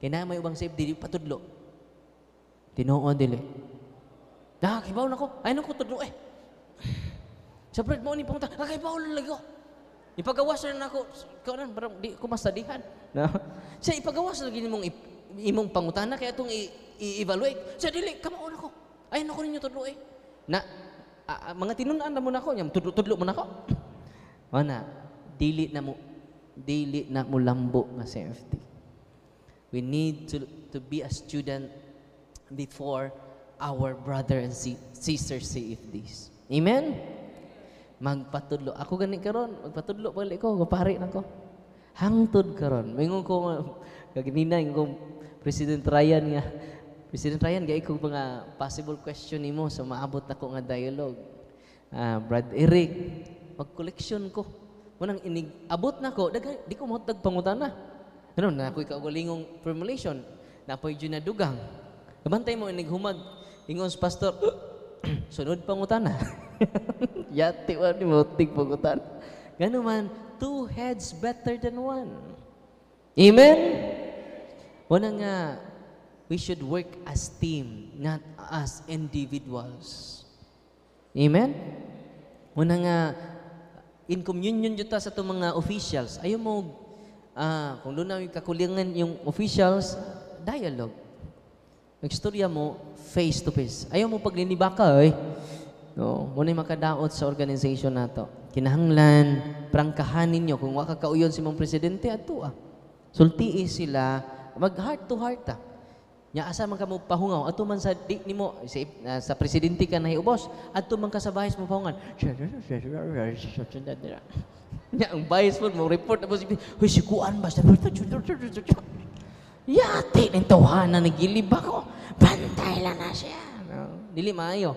Kaya na may ubang save, di patudlo. Tinuon dili. Kibaw na ko. Ay na ko tudlo eh. Sa bread mo ni pumunta. Kibaw na lagi ko. Ipagawas na ako. Karon parang di ko masadihan. No? Siya ipagawas lagi nimong imong pangutana kaya itong i-evaluate. Siya dili, kamaon ako. Ay na ko ninyo tudlo eh. Mga tinunan na muna ko. Tudlo muna ko. Mana, dili na mo lambo nga CFT. We need to be a student before our brother and sister CFDs. Amen? Magpatudlo. Ako gani karon, magpatudlo balik ko, gapari na ko. Hangtod karon. Mingon ko kaginina yung President Ryan nga. President Ryan, gay ko mga possible question nimo sa maabot na ko nga dialogue. Brad Eric, mag-collection ko. Munang abot na ko, di ko mahutag pangutana. Ano, na ako'y kaugalingong formulation, na apo'y dyan na dugang. Kabantay mo, humag, ingon sa pastor, sunod pangutana. Yati, wala mo, tig pangutana. Gano'n man, 2 heads better than 1. Amen? Wala nga, we should work as team, not as individuals. Amen? Wala nga, in communion dito sa itong mga officials, ayaw mo, kung doon namin kakulingan yung officials, dialogue. Magstorya mo, face to face. Ayaw mo paglinibaka, eh. No, muna yung makadaot sa organization na to. Kinahanglan, prangkahanin nyo. Kung wakakauyon si mong presidente, ato sultii sila, mag heart to heart Nya asa man ka mo pahungaw, ato man sa di nimo sa presidente ka nahiubos, ato man ka sa bahis mo pahungan. Nya ang bahis mo report na mo huy si kuan ba? Yati ning tawhanan nagilib ako. Bantay lang na siya. Dili maayo.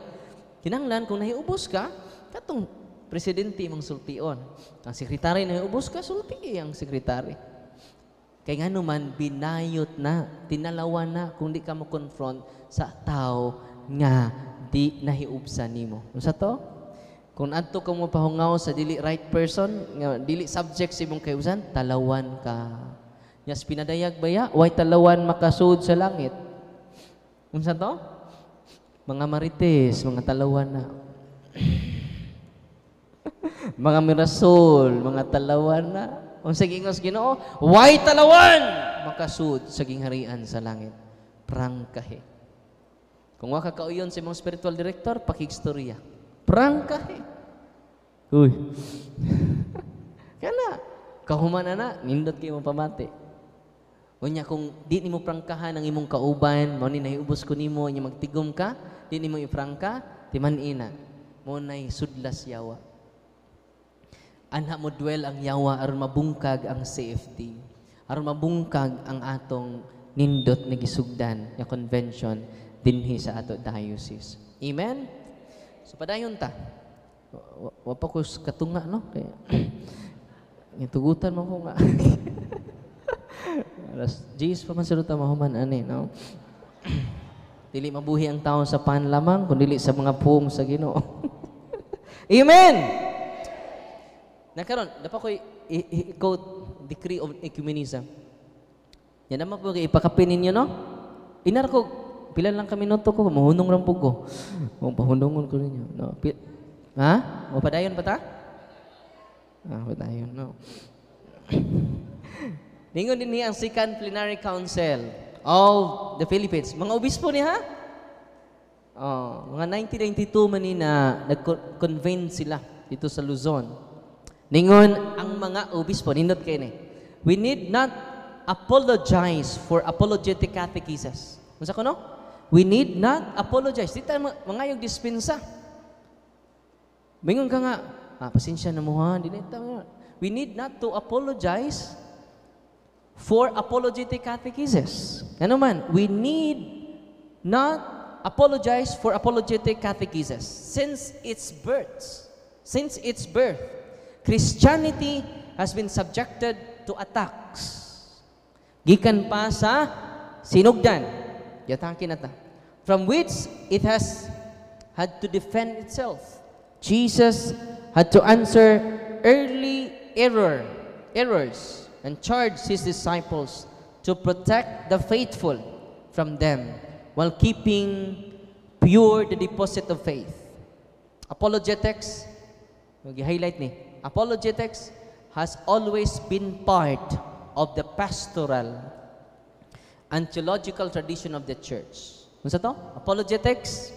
Kinahanglan kung nahiubos ka, katong presidente mong sultion. Ang sekretary nahiubos ka, sulti ang sekretary. Kaya nga naman, binayot na, tinalawan na kung di ka mo confront sa tao nga di nahiubsan nimo. Ano sa to? Kung adto ka mo pahungaw sa dili right person, nga dili subject sa imong kayusan, talawan ka. Yas pinadayag baya, way talawan makasud sa langit. Ano sa to? Mga marites, mga talawan na. Mga mirasol, mga talawan na. Kung sa gingos Ginoo, way talawan makasud sa gingharian sa langit. Prangkahe. Kung waka kauyon sa imong spiritual director, pakigstorya. Prangkahe. Uy. Kana, kahuman na, nindot kayo mo pamati. Unya kung di nimo prangkahan ang imong kauban, mao ni nahiubos ko nimo, nya magtigom ka, di nimo iprangka, timan ina. Mo nay sudlas yawa. Anha mo dwell ang yawa aron mabungkag ang CFD. Aron mabungkag ang atong nindot nga gisugdan nga convention dinhi sa ato diocese. Amen. So padayon ta. Wa pa ko katunga no kaya ngitugutan mo ko nga. Alas 10 pa man sa ruta mahuman ani no. Dili mabuhi ang tawo sa pan lamang kundi dili sa mga pung sa Ginoo. Amen. Nakaron, dapat ko i-quote decree of ecumenism. Yan naman po ipakapin ninyo, no? Inar ko, pila lang kami minuto ko, mahunong lang po ko. Pahunongon ko ninyo. No? Ha? O padayon pa ta? Padayon, no. Ningon din niya ang Second Plenary Council of the Philippines. Mga obispo niya, ha? Mga 1992 manina, nag-convene sila dito sa Luzon. Ningon ang mga obispo, nindot kayo ni, we need not apologize for apologetic catechesis. Masa ko no? We need not apologize. Di tayo mga yung dispensa. Mingon ka nga, pasensya na mo ha, we need not to apologize for apologetic catechesis. Ano man, we need not apologize for apologetic catechesis. Since its birth, Christianity has been subjected to attacks. Gikan pa sa sinugdan, yatake na ta, from which it has had to defend itself. Jesus had to answer early errors and charge his disciples to protect the faithful from them while keeping pure the deposit of faith. Apologetics, mag-highlight ni, apologetics has always been part of the pastoral and theological tradition of the church. Ano sa to? Apologetics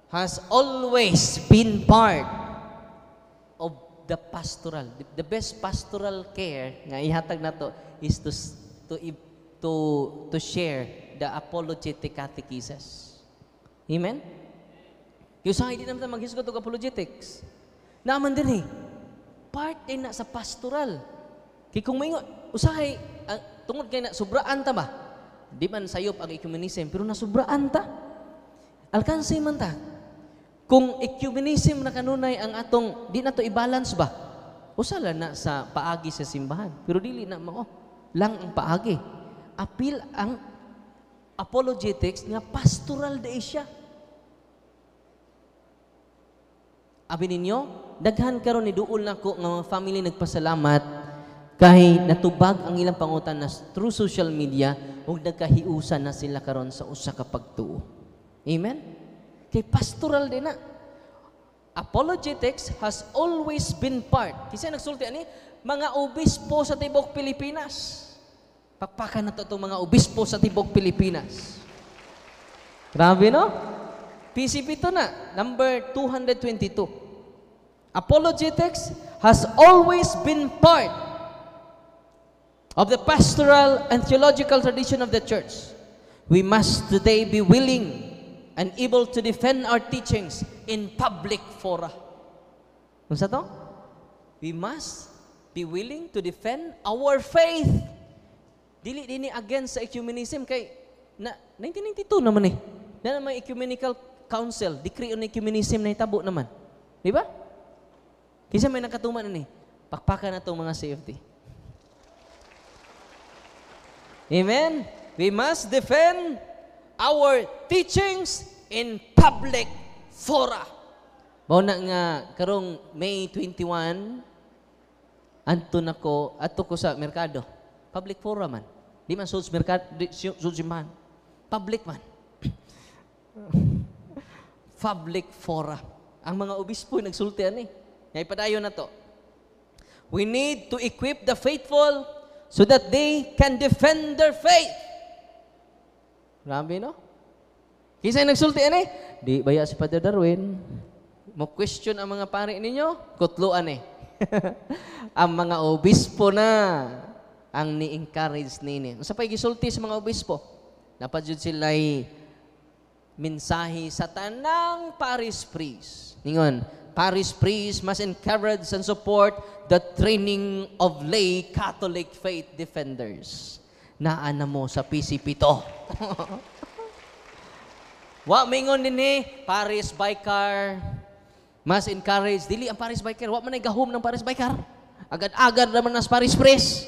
has always been part of the pastoral. The best pastoral care nga ihatag nato is to share the apologetic catechesis. Amen? Yung sa hindi naman maghisgot og apologetics. Naman din part din na sa pastoral. Kaya kung may usahay, tungod kay na sobraan ta ba? Di man sayop ang ecumenism, pero nasubraan ta. Alkansay man ta. Kung ecumenism na kanunay ang atong, di na to i-balance ba? Usala na sa paagi sa simbahan. Pero dili na lang ang paagi. Apil ang apologetics nga pastoral de siya. Abi ninyo, daghan karon ni duol nako nga mga family nagpasalamat kay natubag ang ilang pangutan na through social media ug nagkahiusan na sila karon sa usa ka pagtuo. Amen? Kay pastoral din na. Apologetics has always been part. Kasi nagsulti ani mga obispo sa tibok Pilipinas. Pakpakan na to itong mga obispo sa tibok Pilipinas. Grabe, no? PCP to na, number 222. Apologetics has always been part of the pastoral and theological tradition of the church. We must today be willing and able to defend our teachings in public fora. Ano sa to? We must be willing to defend our faith. Dili against sa ecumenism kay 1992 naman na naman ecumenical council, decree on ecumenism na itabo naman. Di ba? Kisa may nakatuman pakpakan na itong mga CFT. Amen? We must defend our teachings in public fora. Bauna nga, karong May 21, ato ko sa merkado. Public fora man. Di man suits merkado, suits man. Public man. Public fora. Ang mga obispo nagsultian Ngay padayon na to. We need to equip the faithful so that they can defend their faith. Grabe, no? Kisay nagsultian di baya si Father Darwin. Mo question ang mga pari ninyo, kutluan ang mga obispo na ang ni-encourage nini. Sa pay gisulti sa mga obispo, dapat jud sila'y mensahe sa tanang parish priest. Ningon, parish priest must encourage and support the training of lay Catholic faith defenders. Naana mo sa PCP to. Wa mingon din parish vicar must encourage. Dili ang parish vicar, wa man ay gahom ng parish vicar. Agad-agad naman nas parish priest.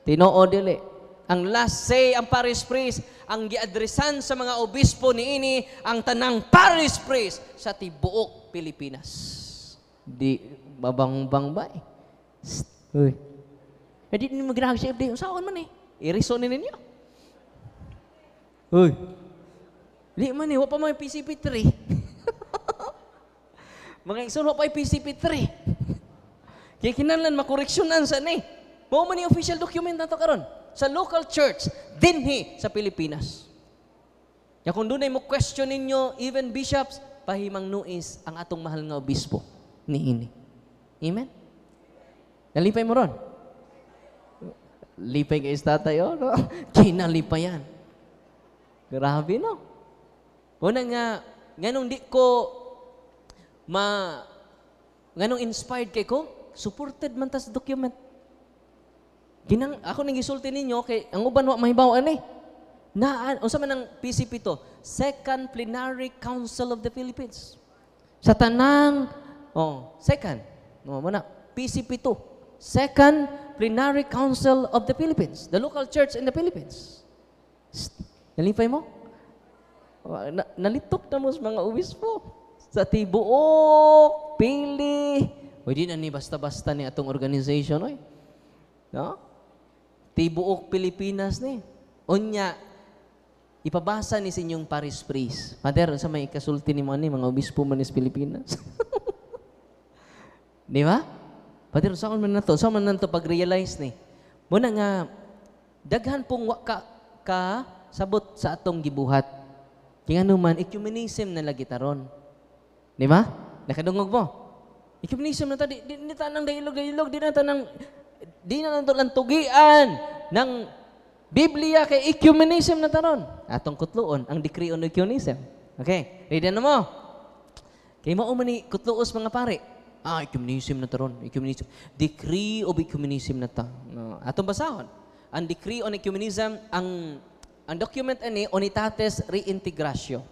Tinoo dili. Ang last say ang parish priest, ang giadresan sa mga obispo niini ang tanang parish priest sa tibuok Pilipinas. Di babang-bang ba Uy. Di ni magrahag siya di usaon man i-reason ninyo. Uy. Di man wa pa may PCP 3. Mga igsoon wa pa PCP 3. Kaya kinahanglan makoreksyonan sa Mao man ni official document nato karon sa local church dinhi sa Pilipinas. Ya kung dunay mo question ninyo even bishops pahimang nuis ang atong mahal nga obispo niini. Amen. Nalipay mo ron. Lipay kay tatay no? Kinalipayan. Grabe no. Una nga nganong di ko nganong inspired kay ko supported man ta sa document. Ako nang gisulti ninyo kay ang uban wa mahibaw-an unsa man ang PCP to? Second Plenary Council of the Philippines. Sa tanang second. Muna PCP to. Second Plenary Council of the Philippines, the local church in the Philippines. Nalipay mo? Nalitok na mo sa mga obispo. Sa tibuok, pili. Di na ni basta-basta ni atong organization, no? Tibuok Pilipinas Unya, ipabasa ni sinyong parish priest. Father, sa may kasulti ni mga obispo man is Pilipinas. Di ba? Father, saan man na to? Saan man na to pag-realize Muna nga, daghan pong sabot sa atong gibuhat. Kaya naman, ecumenism na lagi taron. Di ba? Nakadungog mo. Ecumenism na ta, di na tanang dailog, di na lang tugian ng Biblia kay ecumenism na taron. Atong kutluon ang decree on ecumenism. Okay, ready na mo? Kay mao man ni kutluos mga pare. Ecumenism na taron, ecumenism. Decree of ecumenism na ta. Atong basahon. Ang decree on ecumenism, ang document ani Unitatis Reintegratio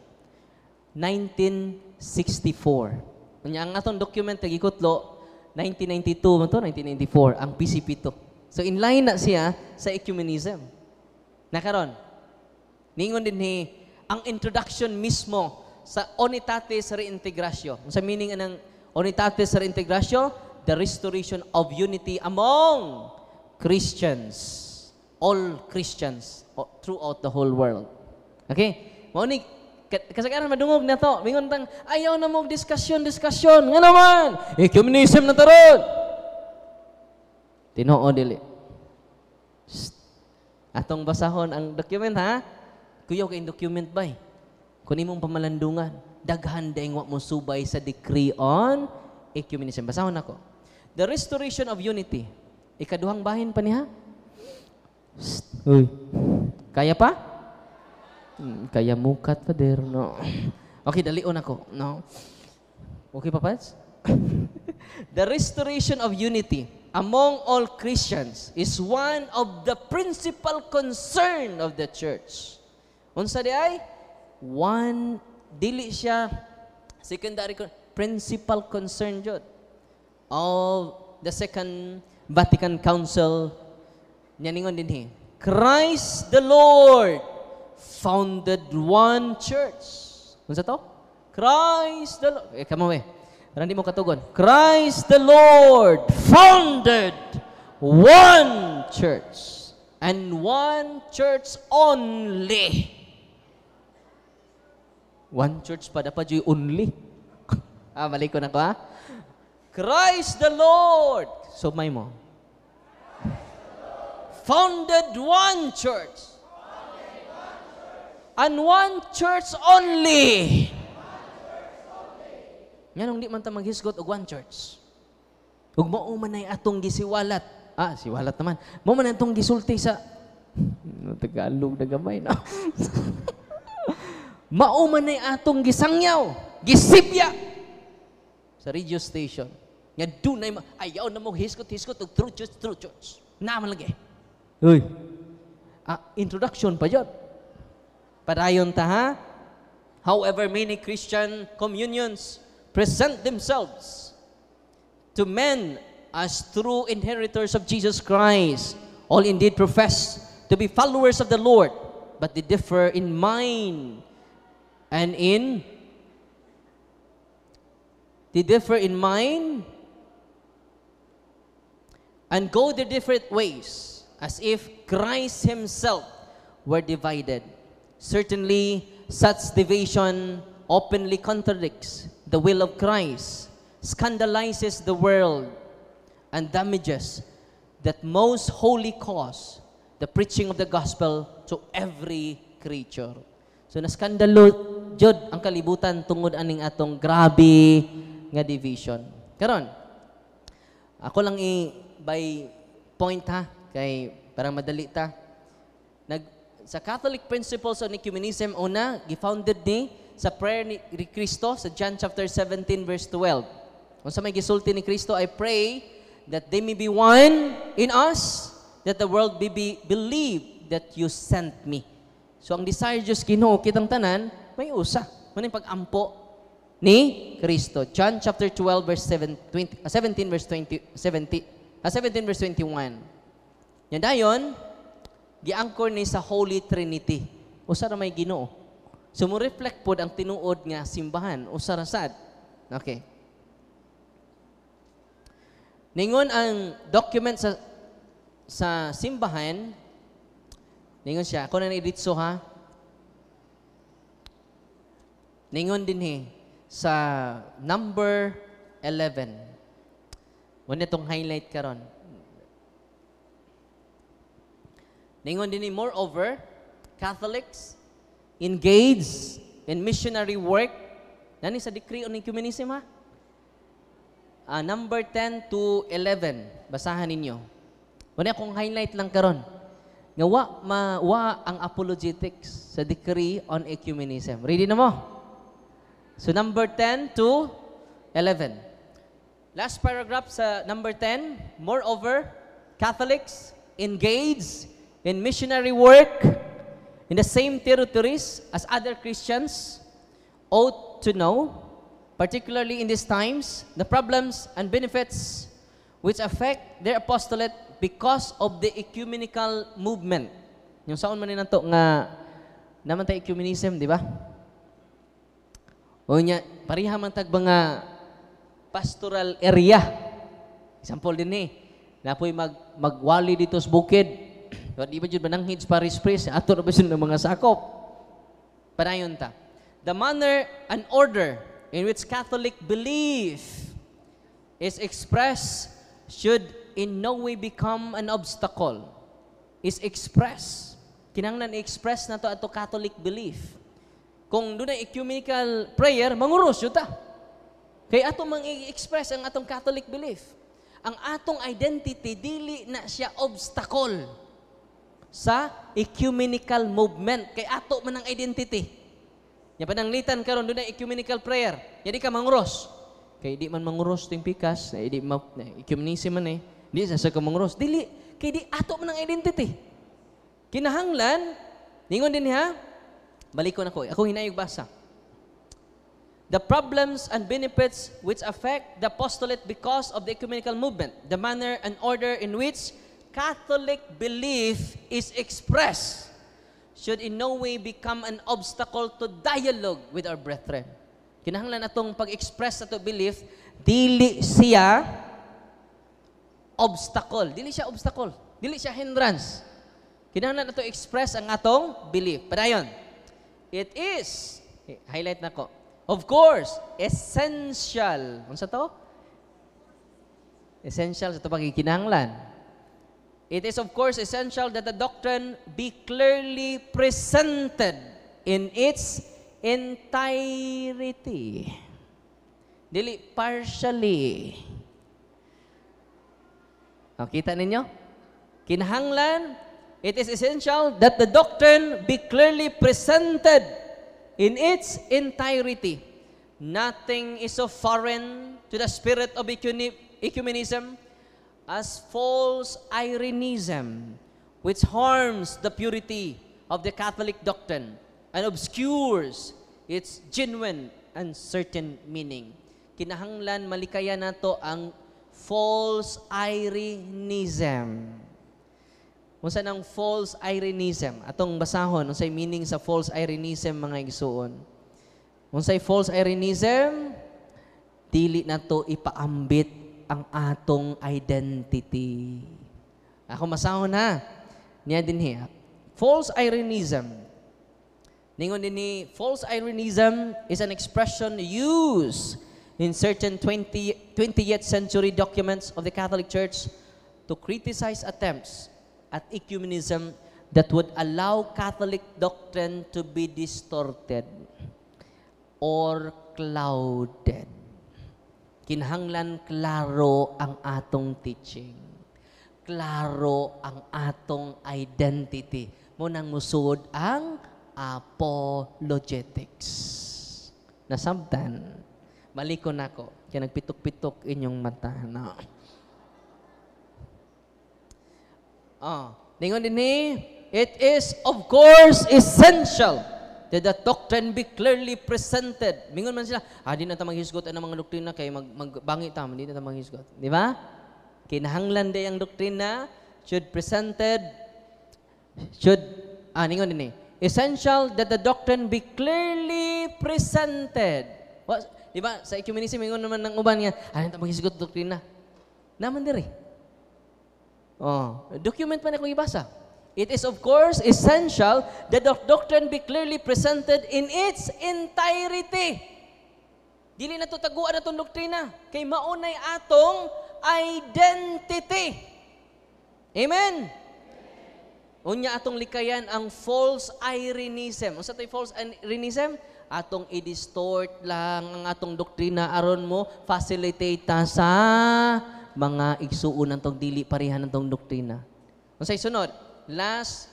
1964. Unya ang atong document kay gikutlo 1992 man to, 1994 ang PCP2. So in line na siya sa ecumenism. Nakaron. Ningon din ni ang introduction mismo sa Unitatis Reintegratio. Sa meaning ng Unitatis Reintegratio, the restoration of unity among Christians. All Christians throughout the whole world. Okay? Maunig, kasagaran madungog na to. Mingon tang, ayaw na mo diskusyon. Nga naman! Ecumenism na taron! Tinoo dili. Atong basahon ang document, ha? Kuyaw kayong document ba? Kung imong pamalandungan, daghan dayong wa mo subay sa decree on ecumenism. Basahon ako. The restoration of unity. Ikaduhang bahin pa niya? Uy. Kaya pa? Kaya mukat pa der, no? Okay, dalion ako, no? Okay pa, Pats? The restoration of unity among all Christians is one of the principal concern of the church. Unsa di ay? One, dili siya secondary, principal concern jud of the Second Vatican Council. Nyaningon din Christ the Lord founded one church. Unsa to? Christ the Lord. Kamo Randi mo katugon. Christ the Lord founded one church and one church only. One church pa dapat yung only. Mali ko na ko, ha? Christ the Lord. So may mo. Founded one church. And one church only. Nga nung di man ta maghisgot og one church. Ug mao man ay atong gisiwalat. Siwalat naman. Mao man atong gisulti sa Tagalog na gamay na. Mao man ay atong gisangyaw, gisibya sa radio station. Nga dunay ayaw na mo hisgot og true church. Naman lagi. Uy. Introduction pa jud. Padayon ta, ha? However, many Christian communions present themselves to men as true inheritors of Jesus Christ. All indeed profess to be followers of the Lord, but they differ in mind and go their different ways, as if Christ himself were divided. Certainly, such division openly contradicts the will of Christ, scandalizes the world, and damages that most holy cause, the preaching of the gospel to every creature. So, naskandalo jud ang kalibutan tungod aning atong grabe nga division. Karon, ako lang by point, ha, kay para madali ta. Sa Catholic Principles on Ecumenism, una, gifounded ni sa prayer ni Cristo sa John chapter 17 verse 12. Kung sa may gisulti ni Cristo, I pray that they may be one in us, that the world believe that you sent me. So ang desire Diyos Ginoo kitang tanan, may usa. Maning pag-ampo ni Cristo. John chapter 12 verse 17 verse 21. Yan dayon, gi-anchor ni sa Holy Trinity. Usa ra may Ginoo. So mo reflect pod ang tinuod nga simbahan usa ra sad. Okay. Ningon ang document sa simbahan, ningon siya, ako na ni-ditso, ha? Ningon din sa number 11. Muna itong highlight karon. Ningon din moreover, Catholics engage in missionary work. Nani sa decree on ecumenism, ha? Number 10 to 11. Basahan ninyo. Muna akong highlight lang karon. nga wa ang apologetics sa decree on ecumenism. Ready na mo? So number 10 to 11. Last paragraph sa number 10. Moreover, Catholics engage in missionary work in the same territories as other Christians ought to know, particularly in these times, the problems and benefits which affect their apostolate because of the ecumenical movement. Yung saon man nito nga naman tayo ecumenism, di ba? O nya, pariha man tag mga pastoral area. Example din ni, napoy magwali dito sa bukid. Di ba dyan mananghid sa Paris Priest? Ato na ba ng mga sakop? Panayon ta. The manner and order in which Catholic belief is expressed should in no way become an obstacle. Is express. Kinahanglan i-express na to ato Catholic belief. Kung doon na ecumenical prayer, manguros yun ta. Kaya ato mang i-express ang atong Catholic belief. Ang atong identity, dili na siya obstacle sa ecumenical movement. Kaya ato man ang identity. Yan pananglitan karon doon na ecumenical prayer. Jadi ka manguros. Kaya di man manguros ting pikas, di ecumenism man eh. Di sa manguros. Dili, kaya di ato man ang identity. Kinahanglan, ningon din ha, balik ko na ko. Ako hinayog basa. The problems and benefits which affect the apostolate because of the ecumenical movement, the manner and order in which Catholic belief is expressed, should in no way become an obstacle to dialogue with our brethren. Kinahanglan atong pag-express ato belief, dili siya obstacle. Dili siya obstacle. Dili siya hindrance. Kinahanglan ato express ang atong belief. Padayon. It is, highlight na ko, of course, essential. Ano sa to? Essential sa ito pagkikinahanglan. It is of course essential that the doctrine be clearly presented in its entirety. Dili partially. Kita ninyo? Kinahanglan, it is essential that the doctrine be clearly presented in its entirety. Nothing is so foreign to the spirit of ecumenism as false Irenism, which harms the purity of the Catholic doctrine and obscures its genuine and certain meaning. Kinahanglan malikaya nato ang false Irenism. Unsa nang false Irenism? Atong basahon unsay meaning sa false Irenism, mga igsuon. Unsay false Irenism? Dili nato ipaambit ang atong identity. Ako masahon ha. Niya din hiya. False Irenism. Ningon din ni, false Irenism is an expression used in certain 20th century documents of the Catholic Church to criticize attempts at ecumenism that would allow Catholic doctrine to be distorted or clouded. Kinahanglan klaro ang atong teaching. Klaro ang atong identity. Munang musud ang apologetics. Nasabtan, malikon ako. Kaya nagpitok-pitok inyong mata. No. Ningon din ni, it is of course essential that the doctrine be clearly presented. Mingon man sila, di na ta maghisgot ang mga doktrina kay magbangi ta, di na ta maghisgot. Di ba? Kinahanglan day ang doktrina ningon din essential that the doctrine be clearly presented. Di ba? Sa ecumenism, mingon naman ng uban nga, di na ta maghisgot doktrina. Naman diri. Document pa na kung ibasa. It is of course essential that the doctrine be clearly presented in its entirety. Dili na to taguan atong doktrina kay maunay atong identity. Amen. Unya atong likayan ang false Irenism. Unsa tay false Irenism? Atong i-distort lang ang atong doktrina aron mo facilitate ta sa mga igsuon nantong dili parehan nantong doktrina. Unsay sunod? Last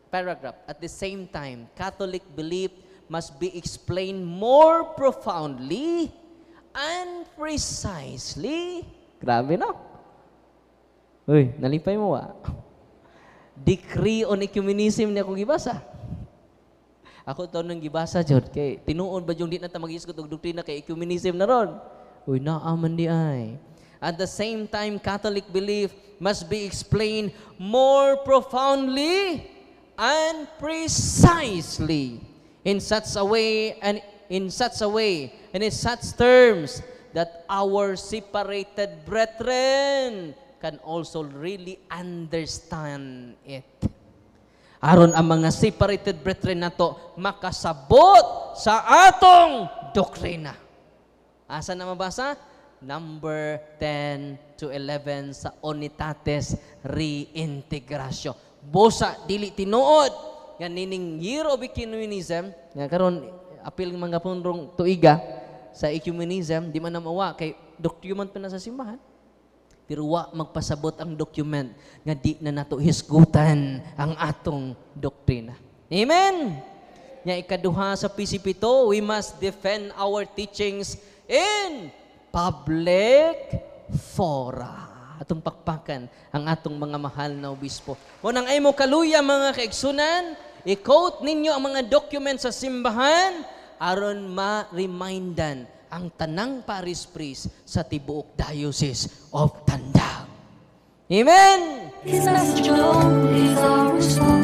paragraph. At the same time, Catholic belief must be explained more profoundly and precisely. Grabe, no? Uy, nalipay mo, Decree on Ecumenism na akong gibasa. Ako ito nang gibasa, Jod. Kay, tinuon ba yung di na ta mag-iskot og doktrina kay Ecumenism na ron? Uy, naaman di ay. At the same time, Catholic belief must be explained more profoundly and precisely in such a way and in such terms that our separated brethren can also really understand it. Aron ang mga separated brethren nato makasabot sa atong doktrina. Asa na mabasa? Number 10 to 11 sa Unitatis Reintegratio. Bosa, dili tinuod. Yan nining Year of Ecumenism, nga karon apil mga pundrong tuiga sa ecumenism, di man na mawa kay document pa na sa simbahan. Pero wa magpasabot ang document nga di na nato hisgutan ang atong doktrina. Amen? Nya ikaduha sa PCP2, we must defend our teachings in public fora. Atong pakpakan ang atong mga mahal na obispo. Kung ang ay mo kaluya mga kaigsunan, i-quote ninyo ang mga documents sa simbahan aron ma-remindan ang tanang paris priest sa tibuok Diocese of Tandang. Amen! His message alone is our response.